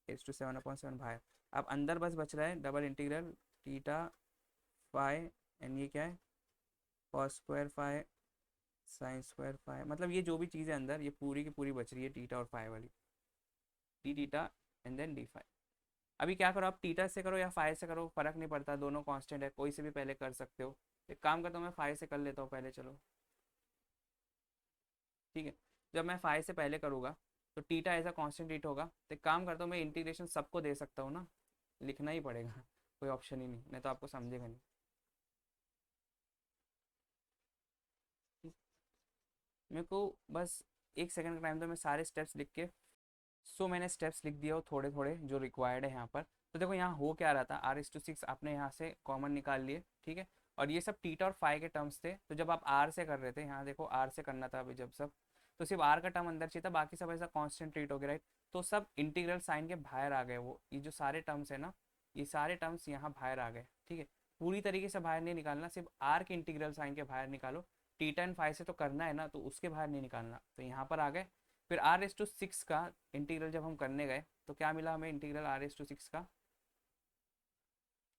s to seven upon seven बाहर। अब अंदर बस बच रहा है double integral theta phi, and ये क्या है cos square phi sine square phi, मतलब ये जो भी चीज़ें अंदर ये पूरी की पूरी बच रही है टीटा और फाई वाली, d theta and then d phi. अभी क्या करो, आप टीटा से करो या फाई से करो, फर्क नहीं पड़ता, दोनों कांस्टेंट है, कोई से भी पहले कर सकते हो। एक काम करता हूँ, मैं फाई से कर लेता हूँ पहले, चलो ठीक है। जब मैं फाई से पहले करूँगा तो टीटा ऐसा कांस्टेंट रीट होगा, तो एक काम करता हूँ, मैं इंटीग्रेशन सबको दे सकता हूँ ना, लिखना ही पड़ेगा कोई ऑप्शन ही नहीं तो आपको समझेगा नहीं। मेरे को बस एक सेकंड का टाइम, तो मैं सारे स्टेप्स लिख के, सो मैंने स्टेप्स लिख दिया हो थोड़े थोड़े जो रिक्वायर्ड है यहाँ पर। तो देखो यहाँ हो क्या रहा था, आर एस टू सिक्स आपने यहाँ से कॉमन निकाल लिए, ठीक है। और ये सब टीटा और फाई के टर्म्स थे। तो जब आप आर से कर रहे थे, यहाँ देखो आर से करना था अभी जब सब, तो सिर्फ आर का टर्म अंदर चाहिए था, बाकी सब ऐसा कांस्टेंट ट्रीट हो गया, राइट। तो सब इंटीग्रल साइन के बाहर आ गए, वो ये जो सारे टर्म्स है ना, ये सारे टर्म्स यहाँ बाहर आ गए, ठीक है। पूरी तरीके से बाहर नहीं निकालना, सिर्फ आर के इंटीग्रल साइन के बाहर निकालो। टीटा एंड फाई से तो करना है ना, तो उसके बाहर नहीं निकालना, तो यहाँ पर आ गए। फिर r�6 का इंटीग्रल जब हम करने गए तो क्या मिला हमें, इंटीग्रल r�6 का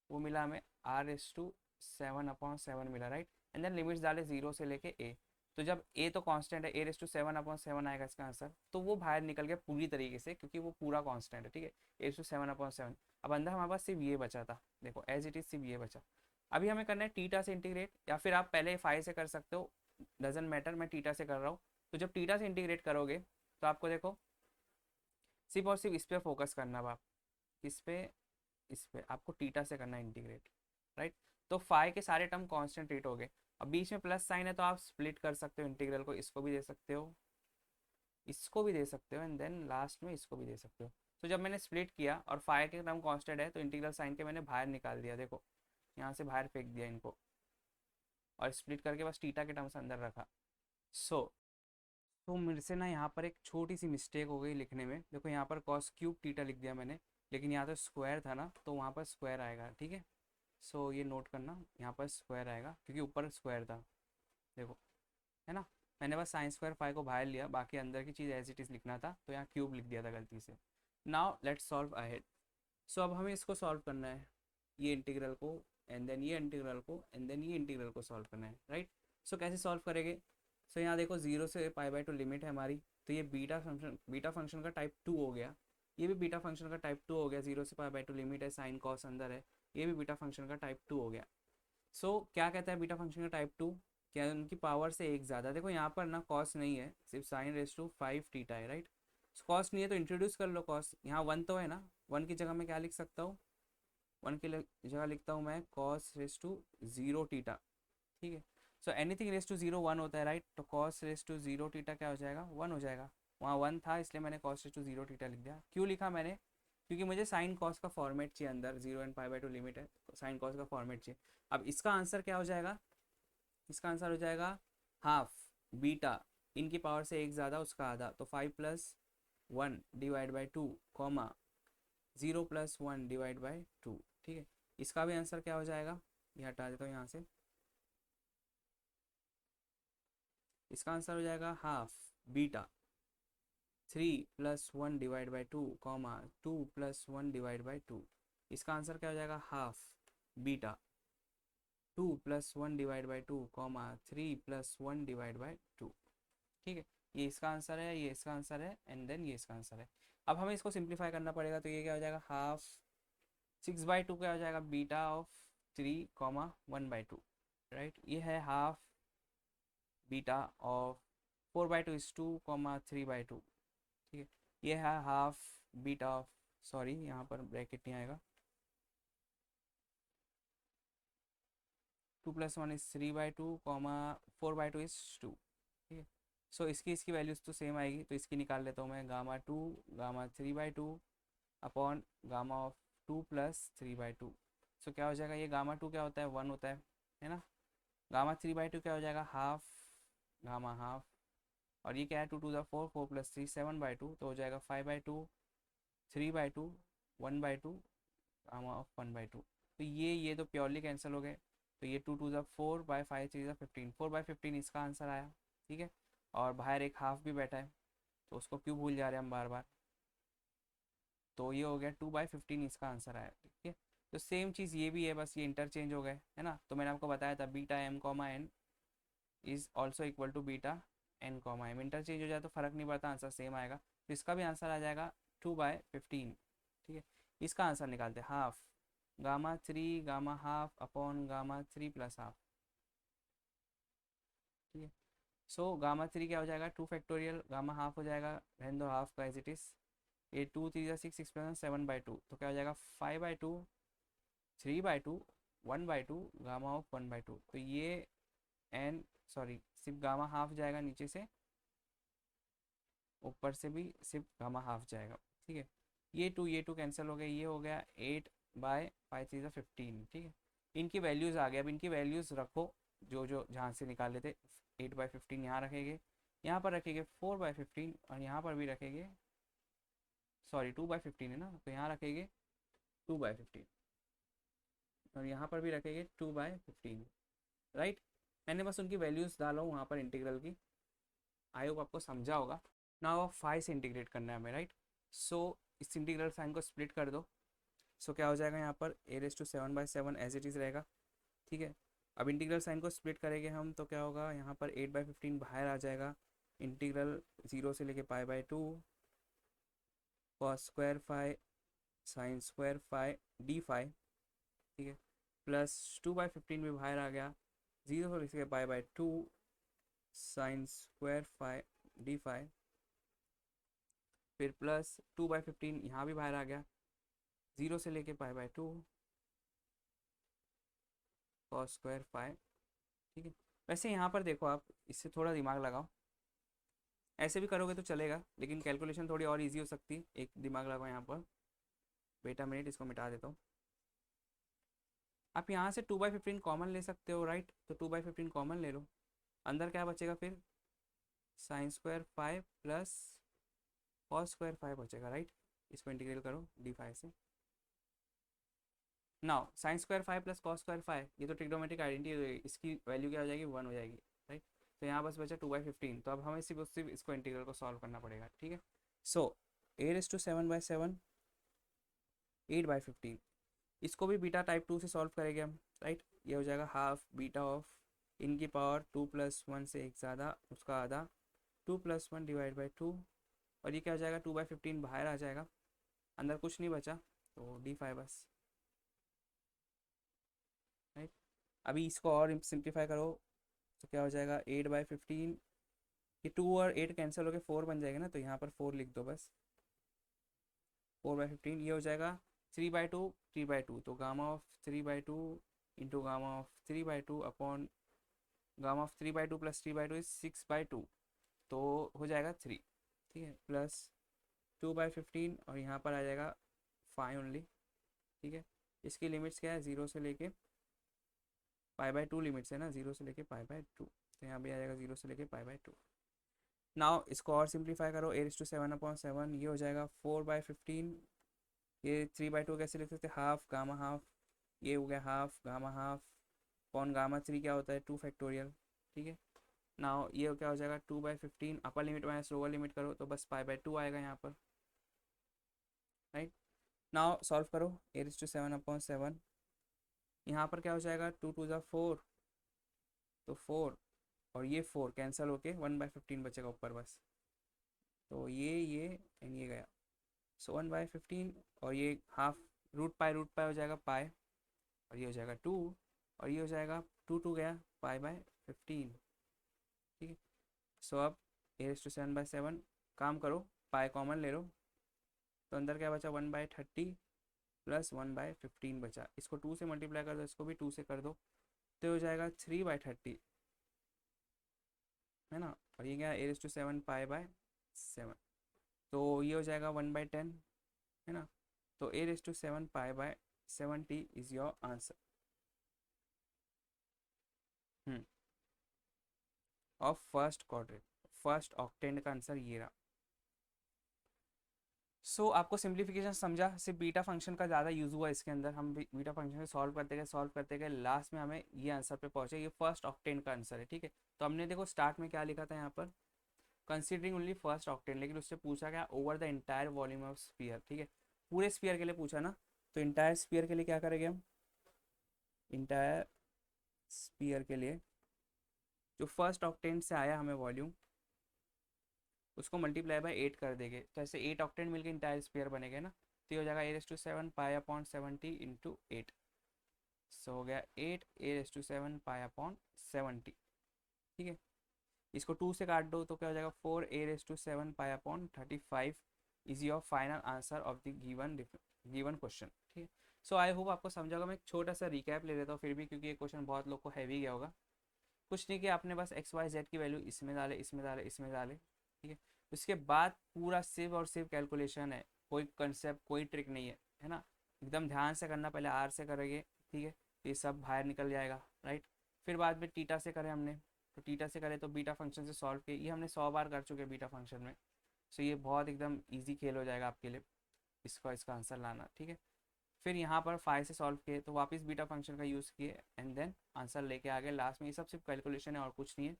वो मिला हमें r�7/7 मिला, राइट। एंड देन लिमिट्स डाले 0 से लेके a। तो जब a तो कांस्टेंट है, a�7/7 आएगा इसका आंसर, तो वो बाहर निकल गया पूरी तरीके से, क्योंकि वो पूरा कांस्टेंट है, ठीक है, a�7/7। अब अंदर हमारे पास सिर्फ ये बचा था, देखो एज इट इज सिर्फ ये बचा। अभी हमें करना है टीटा से इंटीग्रेट, या फिर आप पहले फाई से कर सकते हो, डजेंट मैटर, मैं टीटा से कर रहा हूँ। तो जब टीटा से इंटीग्रेट करोगे तो आपको देखो सिर्फ और सिर्फ इस पर फोकस करना, अब आप इस पे आपको टीटा से करना है इंटीग्रेट, राइट। तो फाई के सारे टर्म कांस्टेंट रेट हो गए। अब बीच में प्लस साइन है तो आप स्प्लिट कर सकते हो इंटीग्रल को, इसको भी दे सकते हो, इसको भी दे सकते हो, एंड देन लास्ट में इसको भी दे सकते हो। तो जब मैंने स्प्लिट किया और फाई के टर्म कांस्टेंट है, तो इंटीग्रल साइन के मैंने बाहर निकाल दिया, देखो यहाँ से बाहर फेंक दिया इनको, और स्प्लिट करके बस टीटा के टर्म्स अंदर रखा। सो तो मेरे से ना यहाँ पर एक छोटी सी मिस्टेक हो गई लिखने में, देखो यहाँ पर कॉस क्यूब टीटा लिख दिया मैंने, लेकिन यहाँ तो स्क्वायर था ना, तो वहाँ पर स्क्वायर आएगा, ठीक है। सो ये नोट करना, यहाँ पर स्क्वायर आएगा क्योंकि ऊपर स्क्वायर था, देखो, है ना। मैंने बस साइन स्क्वायर फाई को बाहर लिया, बाकी अंदर की चीज़ एज इट इज़ लिखना था, तो यहाँ क्यूब लिख दिया था गलती से। Now let's solve ahead. So अब हमें इसको सॉल्व करना है, ये इंटीग्रल को, एंड देन ये इंटीग्रल को, एंड देन ये इंटीग्रल को सॉल्व करना है, राइट। सो कैसे सॉल्व करेंगे। सो यहाँ देखो 0 से π/2 लिमिट है हमारी, तो ये बीटा फंक्शन का टाइप 2 हो गया, ये भी बीटा फंक्शन का टाइप 2 हो गया, 0 से π/2 लिमिट है, साइन कॉस अंदर है, ये भी बीटा फंक्शन का टाइप 2 हो गया। सो क्या कहता है बीटा फंक्शन का टाइप 2, क्या है उनकी पावर से एक ज़्यादा। देखो यहाँ पर ना कॉस नहीं है, सिर्फ sin⁵ थीटा है, राइट। कॉस नहीं है तो इंट्रोड्यूस कर लो कॉस, यहाँ 1 तो है ना, 1 की जगह मैं क्या लिख सकता हूँ, 1 की जगह लिखता हूँ मैं cos⁵0 थीटा, ठीक है। सो एनीथिंग⁵0 1 होता है, राइट। तो cos⁵0 थीटा क्या हो जाएगा, 1 हो जाएगा। वहाँ 1 था इसलिए मैंने cos⁵0 थीटा लिख दिया। क्यों लिखा मैंने, क्योंकि मुझे साइन कॉस का फॉर्मेट चाहिए अंदर, 0 एंड π/2 लिमिट है, साइन कॉस का फॉर्मेट चाहिए। अब इसका आंसर क्या हो जाएगा, इसका आंसर हो जाएगा हाफ बीटा, इनकी पावर से एक ज़्यादा उसका आधा, तो 5+1/2 कॉमा 0+1/2, ठीक है। इसका भी आंसर क्या हो जाएगा, ये हटा देता हूँ यहाँ से, इसका आंसर हो जाएगा हाफ बीटा 3+1/2 कॉमा 2+1/2। इसका आंसर क्या हो जाएगा, हाफ बीटा 2+1/2 कॉमा 3+1/2, ठीक है। ये इसका आंसर है, ये इसका आंसर है, एंड देन ये इसका आंसर है। अब हमें इसको सिंप्लीफाई करना पड़ेगा, तो ये क्या हो जाएगा, हाफ 6/2 क्या हो जाएगा, बीटा ऑफ 3, 1/2, राइट। ये है हाफ बीटा ऑफ 4/2 is 2, 3/2, ठीक है। ये है हाफ बीटा ऑफ, सॉरी यहाँ पर ब्रैकेट नहीं आएगा, 2+1 is 3/2 कॉमा 4/2 is 2, ठीक है। सो इसकी वैल्यूज़ तो सेम आएगी, तो इसकी निकाल लेता हूँ मैं, Γ2 Γ3/2 अपॉन गामा ऑफ 2+3/2। सो क्या हो जाएगा, ये Γ2 क्या होता है, 1 होता है ना। Γ3/2 क्या हो जाएगा, हाफ गामा हाफ, और ये क्या है, 2 to the 4, 4+3 7/2, तो हो जाएगा 5/2 3/2 1/2 गामा ऑफ 1/2। तो ये तो प्योरली कैंसिल हो गए, तो ये 2 to the 4 by 5 3 15, 4/15 इसका आंसर आया, ठीक है। और बाहर एक हाफ भी बैठा है, तो उसको क्यों भूल जा रहे हैं हम बार बार, तो ये हो गया 2/15 इसका आंसर आया, ठीक है। तो सेम चीज़ ये भी है, बस ये इंटरचेंज हो गए, है ना। तो मैंने आपको बताया था beta m comma n is also equal to beta n comma m, interchange हो जाए तो फर्क नहीं पड़ता, आंसर सेम आएगा। तो इसका भी आंसर आ जाएगा 2/15, ठीक है। इसका आंसर निकालते हैं, half Γ3 gamma half upon Γ3 plus half, ठीक है। सो Γ3 क्या हो जाएगा, 2 फैक्टोरियल, गामा हाफ हो जाएगा, रहने दो हाफ का एज इट इज़, ये 2 3 6 6+7/2, तो क्या हो जाएगा 5/2 3/2 1/2 गामा ऑफ 1/2। तो ये एन, सॉरी सिर्फ गामा हाफ जाएगा नीचे से, ऊपर से भी सिर्फ गामा हाफ जाएगा, ठीक है। ये टू कैंसिल हो गया, ये हो गया 8/5 3 15, ठीक है। इनकी वैल्यूज़ आ गए। अब इनकी वैल्यूज़ रखो जो जो जहाँ से निकाले थे। 8/15 यहाँ रखेंगे, यहाँ पर रखेंगे 4/15 और यहाँ पर भी रखेंगे, सॉरी 2/15 है ना, तो यहाँ रखेंगे 2/15 और यहाँ पर भी रखेंगे 2/15, राइट। मैंने बस उनकी वैल्यूज़ डाला हूँ वहाँ पर इंटीग्रल की। आई होप आपको समझा होगा। ना वो 5 से इंटीग्रेट करना है हमें, राइट। सो इस इंटीग्रल साइन को स्प्लिट कर दो। सो क्या हो जाएगा यहाँ पर a⁻7/7 एज इट इज़ रहेगा, ठीक है। अब इंटीग्रल साइन को स्प्लिट करेंगे हम तो क्या होगा, यहाँ पर 8/15 बाहर आ जाएगा। इंटीग्रल 0 से लेके π/2 cos² sin² d⁵, ठीक है, प्लस 2/15 भी बाहर आ गया। 0 से लेके π/2 sin² d⁵, फिर प्लस 2/15 यहाँ भी बाहर आ गया। 0 से लेके π/2 cos², ठीक है। वैसे यहाँ पर देखो आप इससे थोड़ा दिमाग लगाओ, ऐसे भी करोगे तो चलेगा लेकिन कैलकुलेशन थोड़ी और इजी हो सकती है। एक दिमाग लगाओ यहाँ पर, बेटा मिनट इसको मिटा देता हूँ। आप यहाँ से 2/15 कॉमन ले सकते हो, राइट। तो 2/15 कॉमन ले लो, अंदर क्या बचेगा फिर sin² प्लस cos² बचेगा, राइट। इसको इंटीग्रेट करो d⁵ से। नाउ sin² प्लस cos² ये तो ट्रिग्नोमेट्रिक आइडेंटिटी है, इसकी वैल्यू क्या हो जाएगी 1 हो जाएगी, राइट। तो यहाँ बस बचा 2/15, तो अब हमें सिर्फ इसको इंटीग्रल को सॉल्व करना पड़ेगा, ठीक है। सो a⁻7/7 8/15, इसको भी बीटा टाइप 2 से सॉल्व करेंगे हम, राइट। ये हो जाएगा हाफ बीटा ऑफ इनकी पावर 2+1 से एक ज़्यादा उसका आधा 2+1 डिवाइड बाई 2, और ये क्या हो जाएगा 2/15 बाहर आ जाएगा, अंदर कुछ नहीं बचा तो d⁵ बस, राइट। अभी इसको और सिंप्लीफाई करो तो क्या हो जाएगा 8/15, ये 2 और 8 कैंसिल होकर 4 बन जाएगा ना, तो यहाँ पर 4 लिख दो बस। 4/15 ये हो जाएगा 3/2 3/2, तो gamma of 3/2 into gamma of 3/2 upon gamma of 3/2 plus 3/2 is 6/2, तो हो जाएगा 3, ठीक है, प्लस 2/15 और यहाँ पर आ जाएगा 5 ओनली, ठीक है। इसकी लिमिट्स क्या है 0 से लेके π/2 लिमिट्स है ना, 0 से लेके π/2, तो यहाँ भी आ जाएगा 0 से लेके π/2। नाउ इसको और सिंप्लीफाई करो, a⁻7/7 ये हो जाएगा 4/15, ये 3/2 कैसे लिख सकते हैं हाफ गामा हाफ, ये हो गया हाफ गामा हाफ कौन गामा 3 क्या होता है 2 फैक्टोरियल, ठीक है। नाउ ये क्या हो जाएगा 2/15, अपर लिमिट माइनस लोअर लिमिट करो तो बस π/2 आएगा यहाँ पर, राइट। नाउ सॉल्व करो a⁻7/7, यहाँ पर क्या हो जाएगा 2×2 = 4, तो 4 और ये 4 कैंसिल होके 1/15 बचेगा ऊपर बस, तो ये एंड ये गया। सो 1/15 और ये हाफ √π हो जाएगा पाई, और ये हो जाएगा 2 और ये हो जाएगा 2 गया π/15, ठीक है। सो अब a⁻7/7 काम करो, पाई कॉमन ले लो, तो अंदर क्या बचा 1/30 प्लस 1/15 बचा, इसको 2 से मल्टीप्लाई कर दो, इसको भी 2 से कर दो, तो हो जाएगा 3/30, है ना। और ये क्या a⁻7 π/7, तो ये हो जाएगा 1/10, है ना। तो a⁻7 π/70 is your answer of first quadrant, first octant का आंसर ये रहा। सो आपको सिंप्लीफिकेशन समझा, सिर्फ बीटा फंक्शन का ज़्यादा यूज़ हुआ इसके अंदर, हम बीटा फंक्शन से सॉल्व करते गए लास्ट में हमें ये आंसर पे पहुंचे, ये फर्स्ट ऑक्टेंट का आंसर है, ठीक है। तो हमने देखो स्टार्ट में क्या लिखा था यहाँ पर कंसिडरिंग ओनली फर्स्ट ऑक्टेंट, लेकिन उससे पूछा क्या over the entire volume of sphere, ठीक है, पूरे स्फीयर के लिए पूछा ना, तो इंटायर स्फीयर के लिए क्या करेंगे हम, इंटायर स्फीयर के लिए जो फर्स्ट ऑक्टेंट से आया हमें वॉल्यूम उसको मल्टीप्लाई बाय 8 कर देंगे, तो ऐसे 8 ऑक्टेंट मिलकर इंटायर स्फीयर बनेगा ना, तो ये हो जाएगा a⁻7 π/70 इंटू 8, सो हो गया 8 a⁻7 π/70, ठीक है। इसको 2 से काट दो तो क्या हो जाएगा 4 a⁻7 π/35 is your final answer of the given question, ठीक है। सो आई होप आपको समझा होगा। मैं एक छोटा सा रिकैप ले लेता हूँ फिर भी, क्योंकि ये क्वेश्चन बहुत लोग को हैवी गया होगा। कुछ नहीं किया आपने, बस XYZ की वैल्यू इसमें डाले इसमें डाले इसमें डाले, ठीक है। उसके बाद पूरा सिर्फ और सिर्फ कैलकुलेशन है, कोई कंसेप्ट कोई ट्रिक नहीं है, है ना। एकदम ध्यान से करना, पहले R से करेंगे, ठीक है, ये सब बाहर निकल जाएगा, राइट। फिर बाद में टीटा से करें हमने, तो टीटा से करें तो बीटा फंक्शन से सॉल्व किए, ये हमने 100 बार कर चुके हैं बीटा फंक्शन में। सो ये बहुत एकदम ईजी खेल हो जाएगा आपके लिए इसका आंसर लाना, ठीक है। फिर यहाँ पर 5 से सॉल्व किए तो वापस बीटा फंक्शन का यूज़ किए एंड देन आंसर लेके आ गए लास्ट में। ये सब सिर्फ कैलकुलेशन है और कुछ नहीं है,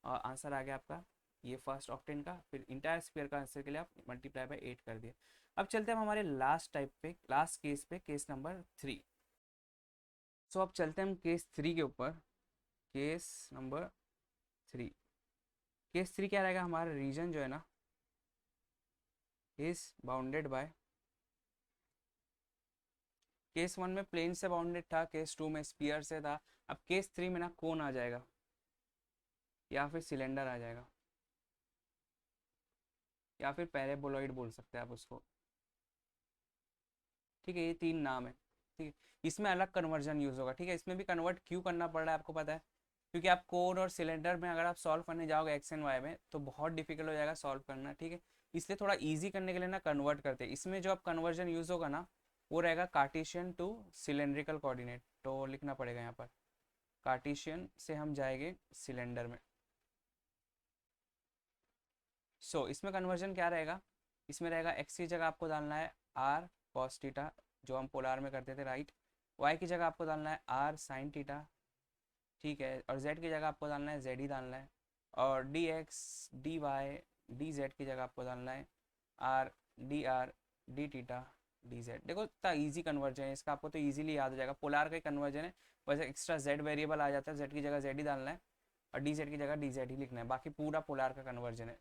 और आंसर आ गया आपका ये फर्स्ट ऑक्टेन का। फिर इंटायर स्क्वायर का आंसर के लिए आप मल्टीप्लाई बाय 8 कर दिए। अब चलते हैं हम हमारे लास्ट टाइप पे, लास्ट केस पे, केस नंबर 3। सो अब चलते हैं हम केस 3 के ऊपर। केस नंबर 3, केस 3 क्या रहेगा, हमारा रीजन जो है ना इज बाउंडेड बाय, केस 1 में प्लेन से बाउंडेड था, केस 2 में स्पीयर से था, अब केस 3 में ना कोन आ जाएगा या फिर सिलेंडर आ जाएगा या फिर पैराबोलॉइड बोल सकते हैं आप उसको, ठीक है। ये 3 नाम है, ठीक है। इसमें अलग कन्वर्जन यूज़ होगा, ठीक है। इसमें भी कन्वर्ट क्यों करना पड़ रहा है आपको पता है, क्योंकि आप कोन और सिलेंडर में अगर आप सॉल्व करने जाओगे एक्स एंड वाई में तो बहुत डिफिकल्ट हो जाएगा सॉल्व करना, ठीक है। इसलिए थोड़ा ईजी करने के लिए ना कन्वर्ट करते हैं। इसमें जो आप कन्वर्जन यूज़ होगा ना वो रहेगा कार्टेशियन टू सिलेंड्रिकल कोऑर्डिनेट, तो लिखना पड़ेगा यहाँ पर कार्टेशियन से हम जाएंगे सिलेंडर में। इसमें कन्वर्जन क्या रहेगा, इसमें रहेगा एक्स की जगह आपको डालना है आर कॉस थीटा जो हम पोलार में करते थे, राइट। वाई की जगह आपको डालना है आर साइन थीटा, ठीक है। और जेड की जगह आपको डालना है जेड ही डालना है। और d x D Y D z की जगह आपको डालना है r d theta d z. देखो इतना ईजी कन्वर्जन है इसका, आपको तो ईजिली याद हो जाएगा। पोलार का ही कन्वर्जन है, वैसे एक्स्ट्रा जेड वेरिएबल आ जाता है, जेड की जगह जेड ही डालना है और डी जेड की जगह डी जेड ही लिखना है, बाकी पूरा पोलार का कन्वर्जन है।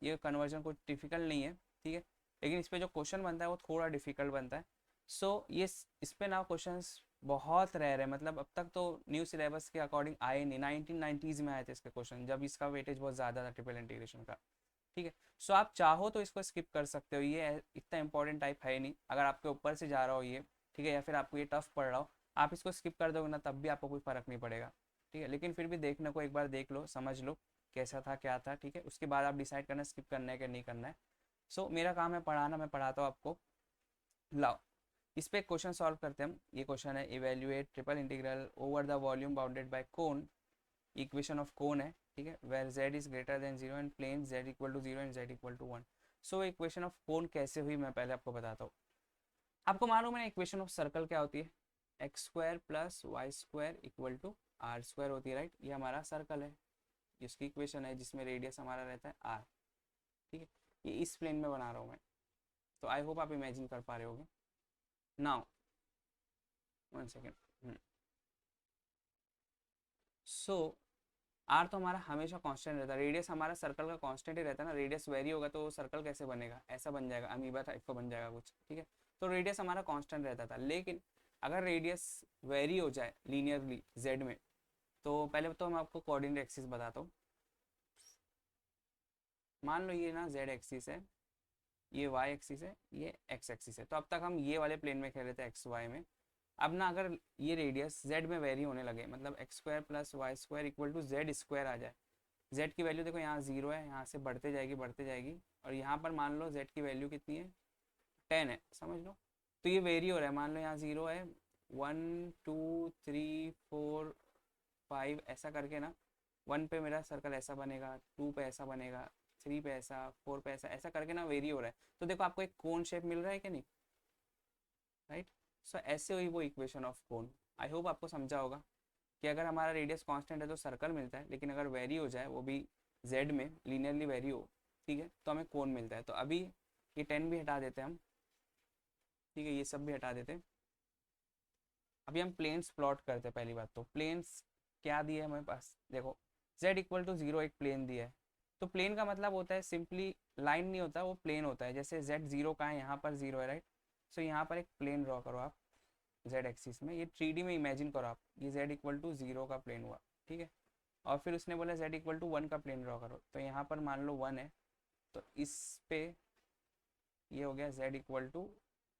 ये कन्वर्जन कुछ डिफिकल्ट नहीं है, ठीक है। लेकिन इस पर जो क्वेश्चन बनता है वो थोड़ा डिफिकल्ट बनता है। ये इस पे ना क्वेश्चंस बहुत रेयर है, मतलब अब तक तो न्यू सिलेबस के अकॉर्डिंग आए नहीं, 1990s में आए थे इसके क्वेश्चन, जब इसका वेटेज बहुत ज़्यादा था ट्रिपल इंटीग्रेशन का, ठीक है। आप चाहो तो इसको स्किप कर सकते हो, ये इतना इंपॉर्टेंट टाइप है नहीं। अगर आपके ऊपर से जा रहा हो ये, ठीक है, या फिर आपको ये टफ पड़ रहा हो, आप इसको स्किप कर दोगे ना तब भी आपको कोई फ़र्क नहीं पड़ेगा, ठीक है। लेकिन फिर भी देखने को एक बार देख लो, समझ लो कैसा था क्या था, ठीक है। उसके बाद आप डिसाइड करना स्किप करना है कि नहीं करना है। मेरा काम है पढ़ाना, मैं पढ़ाता हूँ आपको। लाओ इस पे क्वेश्चन सॉल्व करते हैं हम। ये क्वेश्चन है evaluate triple integral over the volume bounded by cone, equation of cone है, ठीक है, where z is greater than 0 and plane z equal to 0 and z equal to 1। Equation of cone कैसे हुई मैं पहले आपको बताता हूँ। आपको मालूम है इक्वेशन ऑफ सर्कल क्या होती है, x square plus Y square equal to r square होती है, राइट। ये हमारा सर्कल है, इसकी इक्वेशन है जिसमें रेडियस हमारा रहता है आर, ठीक है। ये इस प्लेन में बना रहा हूँ मैं, तो आई होप आप इमेजिन कर पा रहे होगे। Now 1 second. आर तो हमारा हमेशा कांस्टेंट रहता है, रेडियस हमारा सर्कल का कांस्टेंट ही रहता है ना। रेडियस वेरी होगा तो सर्कल कैसे बनेगा, ऐसा बन जाएगा, अमीबा टाइप का बन जाएगा कुछ, ठीक है। तो रेडियस हमारा कांस्टेंट रहता था, लेकिन अगर रेडियस वेरी हो जाए लीनियरली जेड में, तो पहले तो मैं आपको कोऑर्डिनेट एक्सिस बताता हूँ। मान लो ये ना जेड एक्सिस है, ये वाई एक्सिस है, ये एक्स एक्सिस है। तो अब तक हम ये वाले प्लेन में खेल रहे थे एक्स वाई में। अब ना अगर ये रेडियस जेड में वेरी होने लगे, मतलब X square plus Y square equal to Z square आ जाए, जेड की वैल्यू देखो यहाँ 0 है, यहाँ से बढ़ते जाएगी बढ़ते जाएगी, और यहाँ पर मान लो जेड की वैल्यू कितनी है 10 है, समझ लो। तो ये वेरी हो रहा है, मान लो यहाँ 0 है, 1 2 3 4 5 ऐसा करके ना, 1 पे मेरा सर्कल ऐसा बनेगा, 2 पे ऐसा बनेगा, 3 पे ऐसा, 4 पे ऐसा, ऐसा करके ना वेरी हो रहा है। तो देखो आपको एक कोन शेप मिल रहा है कि नहीं, राइट। ऐसे हुई वो equation of cone. I hope आपको समझा होगा कि अगर हमारा रेडियस कांस्टेंट है तो सर्कल मिलता है, लेकिन अगर वेरी हो जाए वो भी जेड में लीनियरली वेरी हो, ठीक है, तो हमें कोन मिलता है। तो अभी ये 10 भी हटा देते हैं हम, ठीक है, ये सब भी हटा देते हैं। अभी हम प्लेन्स प्लॉट करते हैं। पहली बात तो प्लेन्स क्या दिया है हमारे पास, देखो z इक्वल टू 0 एक प्लेन दिया है। तो प्लेन का मतलब होता है सिंपली लाइन नहीं होता, वो प्लेन होता है। जैसे z 0 का है, यहाँ पर 0 है, राइट। यहाँ पर एक प्लेन ड्रॉ करो आप z एक्सिस में, ये 3D में इमेजिन करो आप, ये z इक्वल टू 0 का प्लेन हुआ, ठीक है। और फिर उसने बोला z इक्वल टू 1 का प्लेन ड्रॉ करो, तो यहाँ पर मान लो 1 है, तो इस पे ये हो गया z इक्वल टू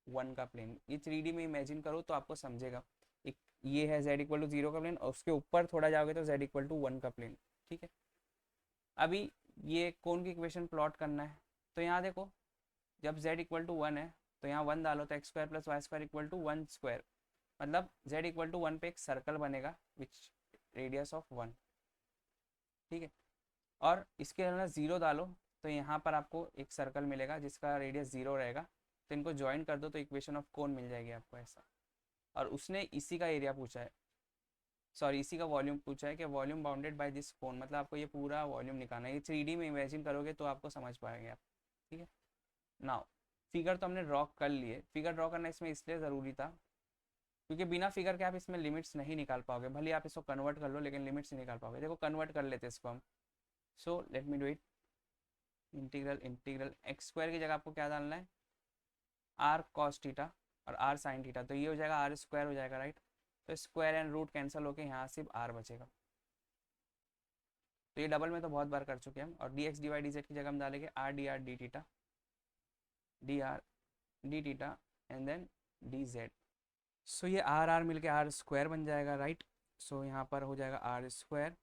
1 का प्लेन। ये 3D में इमेजिन करो तो आपको समझेगा। एक ये है z इक्वल टू 0 का प्लेन, और उसके ऊपर थोड़ा जाओगे तो z इक्वल टू 1 का प्लेन, ठीक है। अभी ये कौन की इक्वेशन प्लॉट करना है, तो यहाँ देखो जब z इक्वल टू 1 है तो यहाँ 1 डालो तो x square plus Y square equal to 1 square, मतलब z इक्वल टू 1 पे एक सर्कल बनेगा विच रेडियस ऑफ 1, ठीक है। और इसके अंदर 0 डालो तो यहाँ पर आपको एक सर्कल मिलेगा जिसका रेडियस 0 रहेगा, तो इनको ज्वाइन कर दो तो इक्वेशन ऑफ कोन मिल जाएगी आपको ऐसा। और उसने इसी का एरिया पूछा है, सॉरी इसी का वॉल्यूम पूछा है कि वॉल्यूम बाउंडेड बाय दिस कोन, मतलब आपको ये पूरा वॉल्यूम निकालना है। ये 3D में इमेजिन करोगे तो आपको समझ पाएंगे आप, ठीक है। नाउ फिगर तो हमने ड्रॉ कर लिए, फिगर ड्रॉ करना इसमें इसलिए ज़रूरी था क्योंकि बिना फिगर के आप इसमें लिमिट्स नहीं निकाल पाओगे, भले आप इसको कन्वर्ट कर लो लेकिन लिमिट्स नहीं निकाल पाओगे। देखो कन्वर्ट कर लेते इसको हम, सो let me do it. Integral integral x square की जगह आपको क्या डालना है, आर कॉस थीटा और आर साइन थीटा, तो ये हो जाएगा आर स्क्वायर हो जाएगा, राइट। तो स्क्वायर एंड रूट कैंसिल होके यहाँ सिर्फ आर बचेगा। तो ये डबल में तो बहुत बार कर चुके हैं हम। और d x D Y D z की जगह हम डालेंगे r d d theta, d r d theta and then d z. So ये आर आर मिलके आर स्क्वायर बन जाएगा, राइट। सो यहाँ पर हो जाएगा आर स्क्वायर।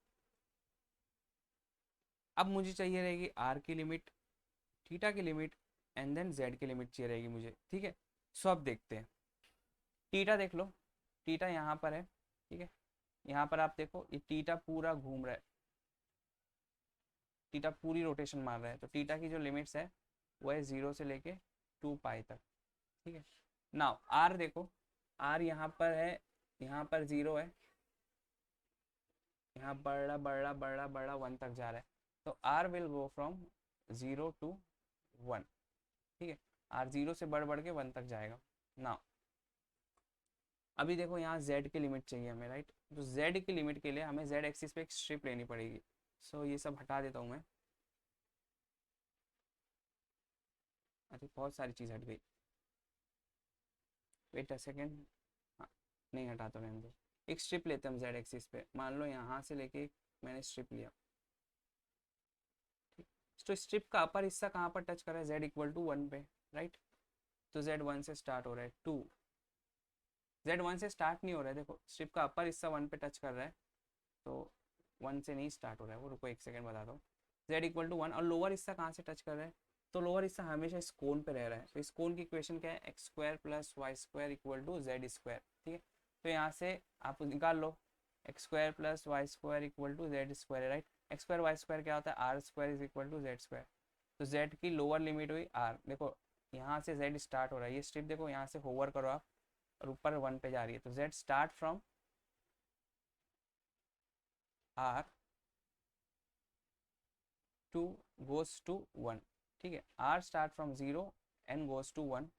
अब मुझे चाहिए रहेगी आर की लिमिट, थीटा की लिमिट एंड देन जेड की लिमिट चाहिए रहेगी मुझे, ठीक है। सो अब देखते हैं, थीटा देख लो, थीटा यहाँ पर है, ठीक है। यहाँ पर आप देखो ये थीटा पूरा घूम रहा है, थीटा पूरी रोटेशन मार रहा है, तो थीटा की जो लिमिट्स है वो है 0 से लेके 2 पाई तक, ठीक है। नाउ आर देखो, आर यहाँ पर है, यहाँ पर 0 है, यहाँ बढ़ा बढ़ा बढ़ा बढ़ा 1 तक जा रहा है, तो r will go from 0 to 1, ठीक है। आर 0 से बढ़ बढ़ के 1 तक जाएगा। नाउ अभी देखो यहाँ z की लिमिट चाहिए हमें, राइट। तो z की लिमिट के लिए हमें z एक्सिस पे एक स्ट्रिप लेनी पड़ेगी। सो ये सब हटा देता हूँ मैं, अरे बहुत सारी चीज़ हट गई, वेट अ सेकेंड। हाँ नहीं हटा तो रहने दो, एक स्ट्रिप लेते हैं हम z एक्सिस पे, मान लो यहाँ से लेके मैंने स्ट्रिप लिया, ठीक। तो स्ट्रिप का अपर हिस्सा कहाँ पर टच कर रहा है, z इक्वल टू 1 पे, राइट। तो z 1 से स्टार्ट हो रहा है, 2 z 1 से स्टार्ट नहीं हो रहा है, देखो स्ट्रिप का अपर हिस्सा 1 पे टच कर रहा है, तो 1 से नहीं स्टार्ट हो रहा है वो, रुको एक सेकंड बता दो। z इक्वल टू 1 और लोअर हिस्सा कहाँ से टच कर रहा है, तो लोअर हिस्सा हमेशा इस कोन पे रह रहा है, तो इस कोन की इक्वेशन क्या है, x square plus Y square equal to Z square, ठीक है। तो यहाँ से आप निकाल लो, x square plus Y square equal to Z square, right. X square y square क्या होता है, r square is equal to Z square. तो जेड की लोअर लिमिट हुई आर, देखो यहाँ से जेड स्टार्ट हो रहा है, ये स्ट्रिप देखो यहाँ से होवर करो आप और ऊपर 1 पे जा रही है, तो z start from r to goes to 1, ठीक है। R start from 0 and goes to 1,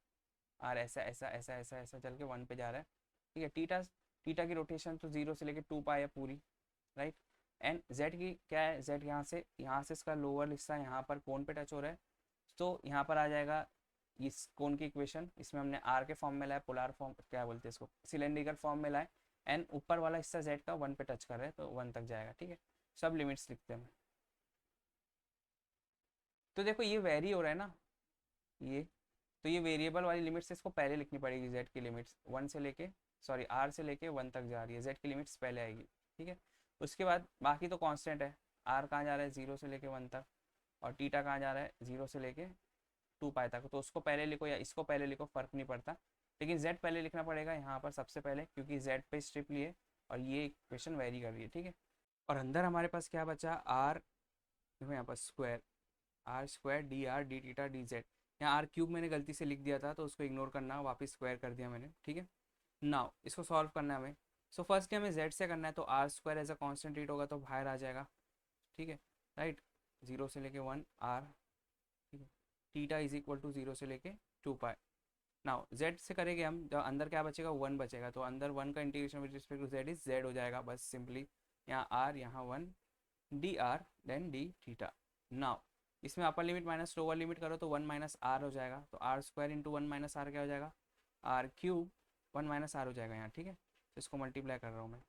आर ऐसा ऐसा ऐसा ऐसा ऐसा चल के 1 पे जा रहा है, ठीक है। टीटा टीटा की रोटेशन तो 0 से लेके 2 पाई है पूरी, राइट। एंड जेड की क्या है, जेड यहाँ से इसका लोअर हिस्सा यहाँ पर कोन पे टच हो रहा है, तो यहाँ पर आ जाएगा इस कोन की इक्वेशन, इसमें हमने आर के फॉर्म में लाया, पोलर फॉर्म क्या बोलते हैं इसको, सिलेंड्रिकल फॉर्म में लाए, एंड ऊपर वाला हिस्सा जेड का 1 पे टच कर रहा है तो 1 तक जाएगा, ठीक है। सब लिमिट्स लिखते हैं। तो देखो ये वेरी हो रहा है ना, ये तो ये वेरिएबल वाली लिमिट्स इसको पहले लिखनी पड़ेगी, जेड की लिमिट्स 1 से लेके, सॉरी आर से लेके 1 तक जा रही है, जेड की लिमिट्स पहले आएगी, ठीक है। उसके बाद बाकी तो कांस्टेंट है, आर कहाँ जा रहा है 0 से लेके 1 तक, और टीटा कहाँ जा रहा है 0 से लेके 2 पाई तक, तो उसको पहले लिखो या इसको पहले लिखो फ़र्क नहीं पड़ता, लेकिन जेड पहले लिखना पड़ेगा यहाँ पर सबसे पहले, क्योंकि जेड पे स्ट्रिप लिए और ये इक्वेशन वेरी कर रही है, ठीक है। और अंदर हमारे पास क्या बचा, आर, देखो यहाँ पर square, r square d r d theta d z, यहाँ आर क्यूब मैंने गलती से लिख दिया था तो उसको इग्नोर करना, वापस स्क्वायर कर दिया मैंने, ठीक है। नाउ इसको सॉल्व करना है हमें। सो फर्स्ट हमें जेड से करना है, तो r square as a constant read होगा तो बाहर आ जाएगा, ठीक है, राइट। 0 से लेके 1 आर, ठीक है। टीटा इज इक्वल टू 0 से लेके 2 पाई। नाउ जेड से करेंगे हम, जब अंदर क्या बचेगा 1 बचेगा, तो अंदर 1 का integration with respect to z is z हो जाएगा, बस सिंपली यहाँ आर यहाँ 1 d r then d theta. Now इसमें upper limit minus lower limit करो तो 1 माइनस आर हो जाएगा, तो r square into 1 minus r क्या हो जाएगा, आर क्यूब 1 माइनस आर हो जाएगा यहाँ, ठीक है। तो इसको मल्टीप्लाई कर रहा हूँ मैं,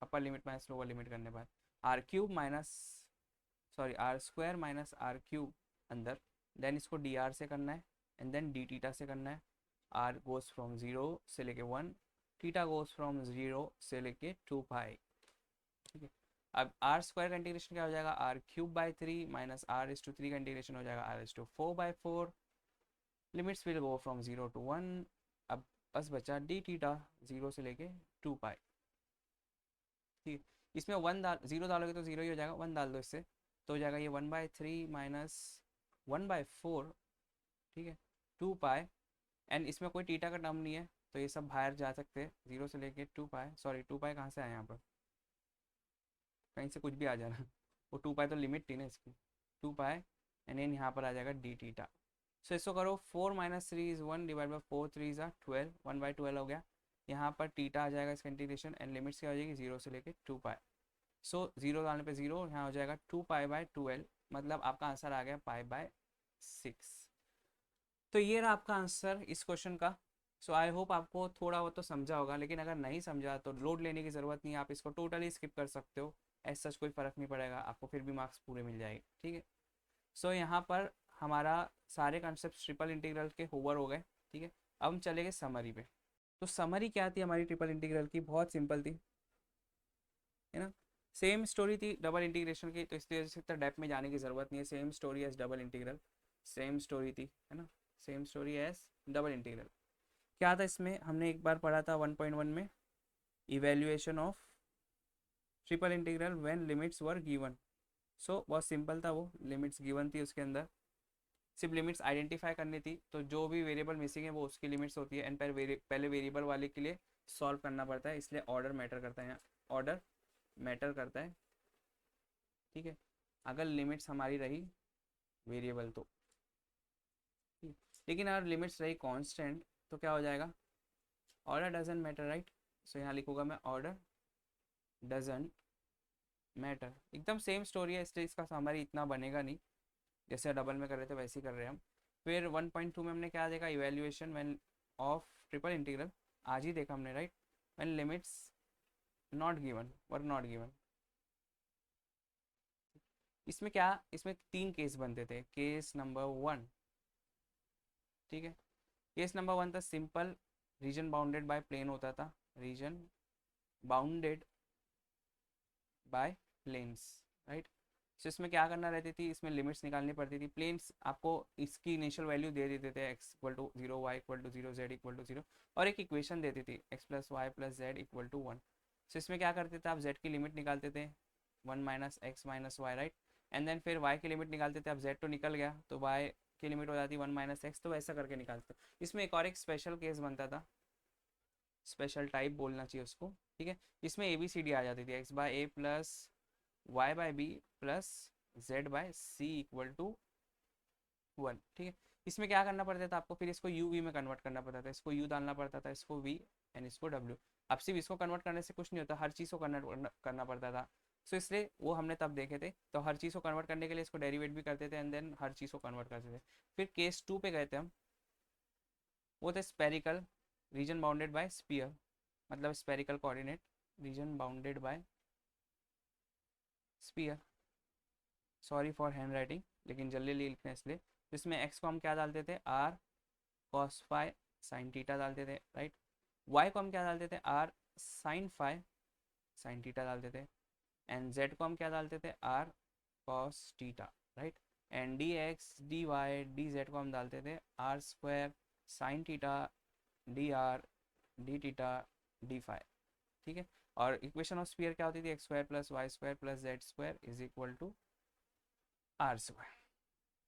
upper limit minus lower limit करने बाद r cube minus, sorry r square minus r cube अंदर, देन इसको डी आर से करना है एंड देन डी टीटा से करना है। आर गोज फ्रॉम 0 से लेके 1, टीटा गोज फ्रॉम 0 से लेके 2 पाई, ठीक है। अब आर स्क्वायर का इंटीग्रेशन क्या हो जाएगा, r cube by 3 minus r is to 3 का इंटीग्रेशन हो जाएगा r is to 4 by 4, limits will go from 0 to 1। अब बस बचा डी थीटा 0 से लेके 2 पाई। ठीक है, इसमें 0 डालोगे तो 0 ही हो जाएगा, 1 डाल दो इससे तो हो जाएगा ये 1/3 माइनस 1/4। ठीक है, 2 पाई। एंड इसमें कोई टीटा का टर्म नहीं है तो ये सब बाहर जा सकते हैं, 0 से लेके 2 पाई। सॉरी 2 पाई कहाँ से आया यहाँ पर, कहीं से कुछ भी आ जाना वो 2 पाई तो लिमिट थी ना इसकी। 2 पाई एंड देन यहाँ पर आ जाएगा डी टीटा। सो इसको करो 4 - 3 इज 1 डिवाइड बाई 4 3 इज 12, 1/12 हो गया। यहाँ पर टीटा आ जाएगा इसका इंटीग्रेशन एंड लिमिट्स क्या हो जाएगी 0 से लेके 2 पाई। सो 0 डालने पे 0, यहाँ हो जाएगा 2 पाई/12, मतलब आपका आंसर आ गया पाई/6। तो ये रहा आपका आंसर इस क्वेश्चन का। सो आई होप आपको थोड़ा बहुत तो समझा होगा, लेकिन अगर नहीं समझा तो लोड लेने की ज़रूरत नहीं है, आप इसको टोटली स्किप कर सकते हो, ऐसा कोई फ़र्क नहीं पड़ेगा, आपको फिर भी मार्क्स पूरे मिल जाएंगे। ठीक है, सो यहाँ पर हमारा सारे कॉन्सेप्ट ट्रिपल इंटीग्रल के ओवर हो गए। ठीक है, अब हम चलेंगे समरी पे। तो समरी क्या थी हमारी ट्रिपल इंटीग्रल की, बहुत सिंपल थी, है ना। सेम स्टोरी थी डबल इंटीग्रेशन की, तो इसलिए इतना डेप्थ में जाने की ज़रूरत नहीं है। Same story as double integral, same story थी, है ना, same story as double integral. क्या था इसमें, हमने एक बार पढ़ा था 1.1 में, evaluation of triple integral when limits were given. So बहुत सिंपल था, वो लिमिट्स गिवन थी, उसके अंदर सिर्फ लिमिट्स आइडेंटिफाई करनी थी, तो जो भी वेरिएबल मिसिंग है वो उसकी लिमिट्स होती है। एंड पहले वेरिएबल वाले के लिए सॉल्व करना पड़ता है, इसलिए ऑर्डर मैटर करता है, यहाँ ऑर्डर मैटर करता है। ठीक है, अगर लिमिट्स हमारी रही वेरिएबल तो ठीक, लेकिन अगर लिमिट्स रही कांस्टेंट तो क्या हो जाएगा, ऑर्डर डजंट मैटर, राइट। सो यहाँ लिखूंगा मैं ऑर्डर डजंट मैटर। एकदम सेम स्टोरी है, इसलिए इसका समरी इतना बनेगा नहीं, जैसे डबल में कर रहे थे वैसे ही कर रहे हैं हम। फिर 1.2 में हमने क्या देखा, evaluation when of triple integral, आज ही देखा हमने, right, when limits not given were not given. इसमें क्या, इसमें 3 केस बनते थे। केस नंबर 1, ठीक है, केस नंबर 1 था simple, region bounded by plane होता था, region bounded by planes, right. So इसमें क्या करना रहती थी, इसमें लिमिट्स निकालनी पड़ती थी। प्लेन्स आपको इसकी इनिशियल वैल्यू दे देते थे, x=0, y=0, z=0, और एक इक्वेशन देती थी x + y + z = 1। सो इसमें क्या करते थे, आप z की लिमिट निकालते थे 1 - x - y, right. And then फिर y की लिमिट निकालते थे, अब z तो निकल गया तो y की लिमिट हो जाती 1 - x, तो ऐसा करके निकालते। इसमें एक और एक स्पेशल केस बनता था, स्पेशल टाइप बोलना चाहिए उसको, ठीक है। इसमें ABCD आ जाती थी, x/a + y/b + z/c = 1, ठीक है। इसमें क्या करना पड़ता था आपको, फिर इसको u v में कन्वर्ट करना पड़ता था, इसको u डालना पड़ता था, इसको v एंड इसको w। अब सिर्फ इसको कन्वर्ट करने से कुछ नहीं होता, हर चीज़ को कन्वर्ट करना पड़ता था। सो इसलिए वो हमने तब देखे थे, तो हर चीज़ को कन्वर्ट करने के लिए इसको डेरिवेट भी करते थे एंड देन हर चीज़ को कन्वर्ट करते थे। फिर केस 2 पे गए थे हम, वो थे spherical, region bounded by sphere, मतलब spherical coordinate, region bounded by sphere. Sorry for hand writing, लेकिन जल्दी लिखना है इसलिए। इसमें x को हम क्या डालते थे, r cos phi sin theta डालते थे, राइट। y को हम क्या डालते थे, r sin phi sin theta डालते थे। एंड z को हम क्या डालते थे, r cos theta, right. And dx dy dz को हम डालते थे r² sin थीटा dr d theta d phi, ठीक है। और इक्वेशन ऑफ स्फीयर क्या होती थी, x² + y² + z² = r²,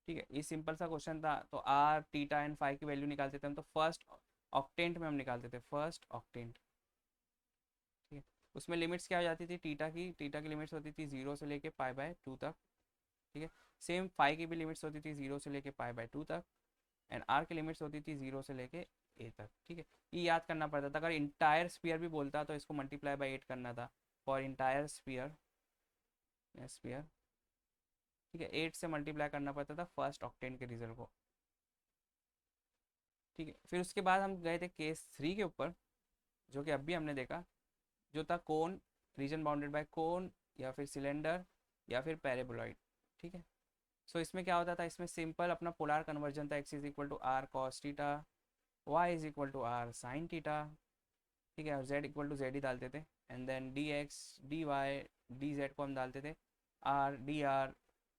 ठीक है। ये सिंपल सा क्वेश्चन था। तो r थीटा एंड फाई की वैल्यू निकालते थे हम, तो फर्स्ट ऑक्टेंट में हम निकालते थे, फर्स्ट ऑक्टेंट, ठीक है। उसमें लिमिट्स क्या हो जाती थी, थीटा की लिमिट्स होती थी 0 से लेके π/2 तक, ठीक है। सेम फाई की भी लिमिट्स होती थी 0 से लेके π/2 तक, एंड आर की लिमिट्स होती थी 0 से लेके a तक, ठीक है। ये याद करना पड़ता था। अगर इंटायर स्पीयर भी बोलता तो इसको मल्टीप्लाई बाई 8 करना था, फॉर इंटायर स्पीयर, स्पीयर, ठीक है, 8 से मल्टीप्लाई करना पड़ता था फर्स्ट ऑक्टेन के रिजल्ट को, ठीक है। फिर उसके बाद हम गए थे केस 3 के ऊपर, जो कि अभी हमने देखा, जो था कोन, रीजन बाउंडेड बाय कोन या फिर सिलेंडर या फिर पैराबोलॉइड, ठीक है। सो इसमें क्या होता था, इसमें सिंपल अपना पोलर कन्वर्जन था, x = r cos theta, y = r sin theta, ठीक है, और z = z ही डालते थे। And then dx dy dz को हम डालते थे r dr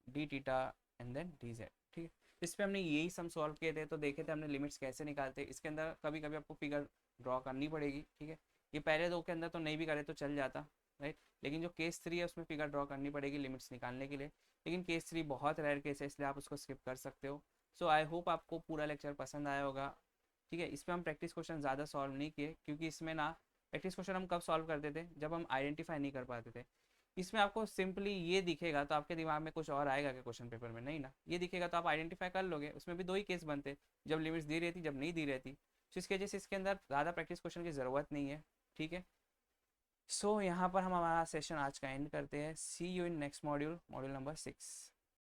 d theta and then dz, ठीक है। इस पे हमने यही सम सॉल्व किए थे, तो देखे थे हमने लिमिट्स कैसे निकालते हैं। इसके अंदर कभी कभी आपको फिगर ड्रॉ करनी पड़ेगी, ठीक है। ये पहले दो के अंदर तो नहीं भी करे तो चल जाता, राइट। लेकिन जो केस 3 है उसमें फिगर ड्रॉ करनी पड़ेगी लिमिट्स निकालने के लिए। लेकिन केस 3 बहुत रेयर केस है, इसलिए आप उसको स्किप कर सकते हो। सो आई होप आपको पूरा लेक्चर पसंद आया होगा, ठीक है। इसमें हम प्रैक्टिस क्वेश्चन ज़्यादा सॉल्व नहीं किए, क्योंकि इसमें ना प्रैक्टिस क्वेश्चन हम कब सॉल्व करते थे, जब हम आइडेंटिफाई नहीं कर पाते थे। इसमें आपको सिंपली ये दिखेगा तो आपके दिमाग में कुछ और आएगा कि क्वेश्चन पेपर में, नहीं ना। ये दिखेगा तो आप आइडेंटिफाई कर लोगे। उसमें भी दो ही केस बनते, जब लिमिट्स दी रहती, जब नहीं दी रहती। तो इसकी वजह से इसके अंदर ज़्यादा प्रैक्टिस क्वेश्चन की ज़रूरत नहीं है, ठीक है। सो यहाँ पर हम हमारा सेशन आज का एंड करते हैं। See you in next module, module number 6।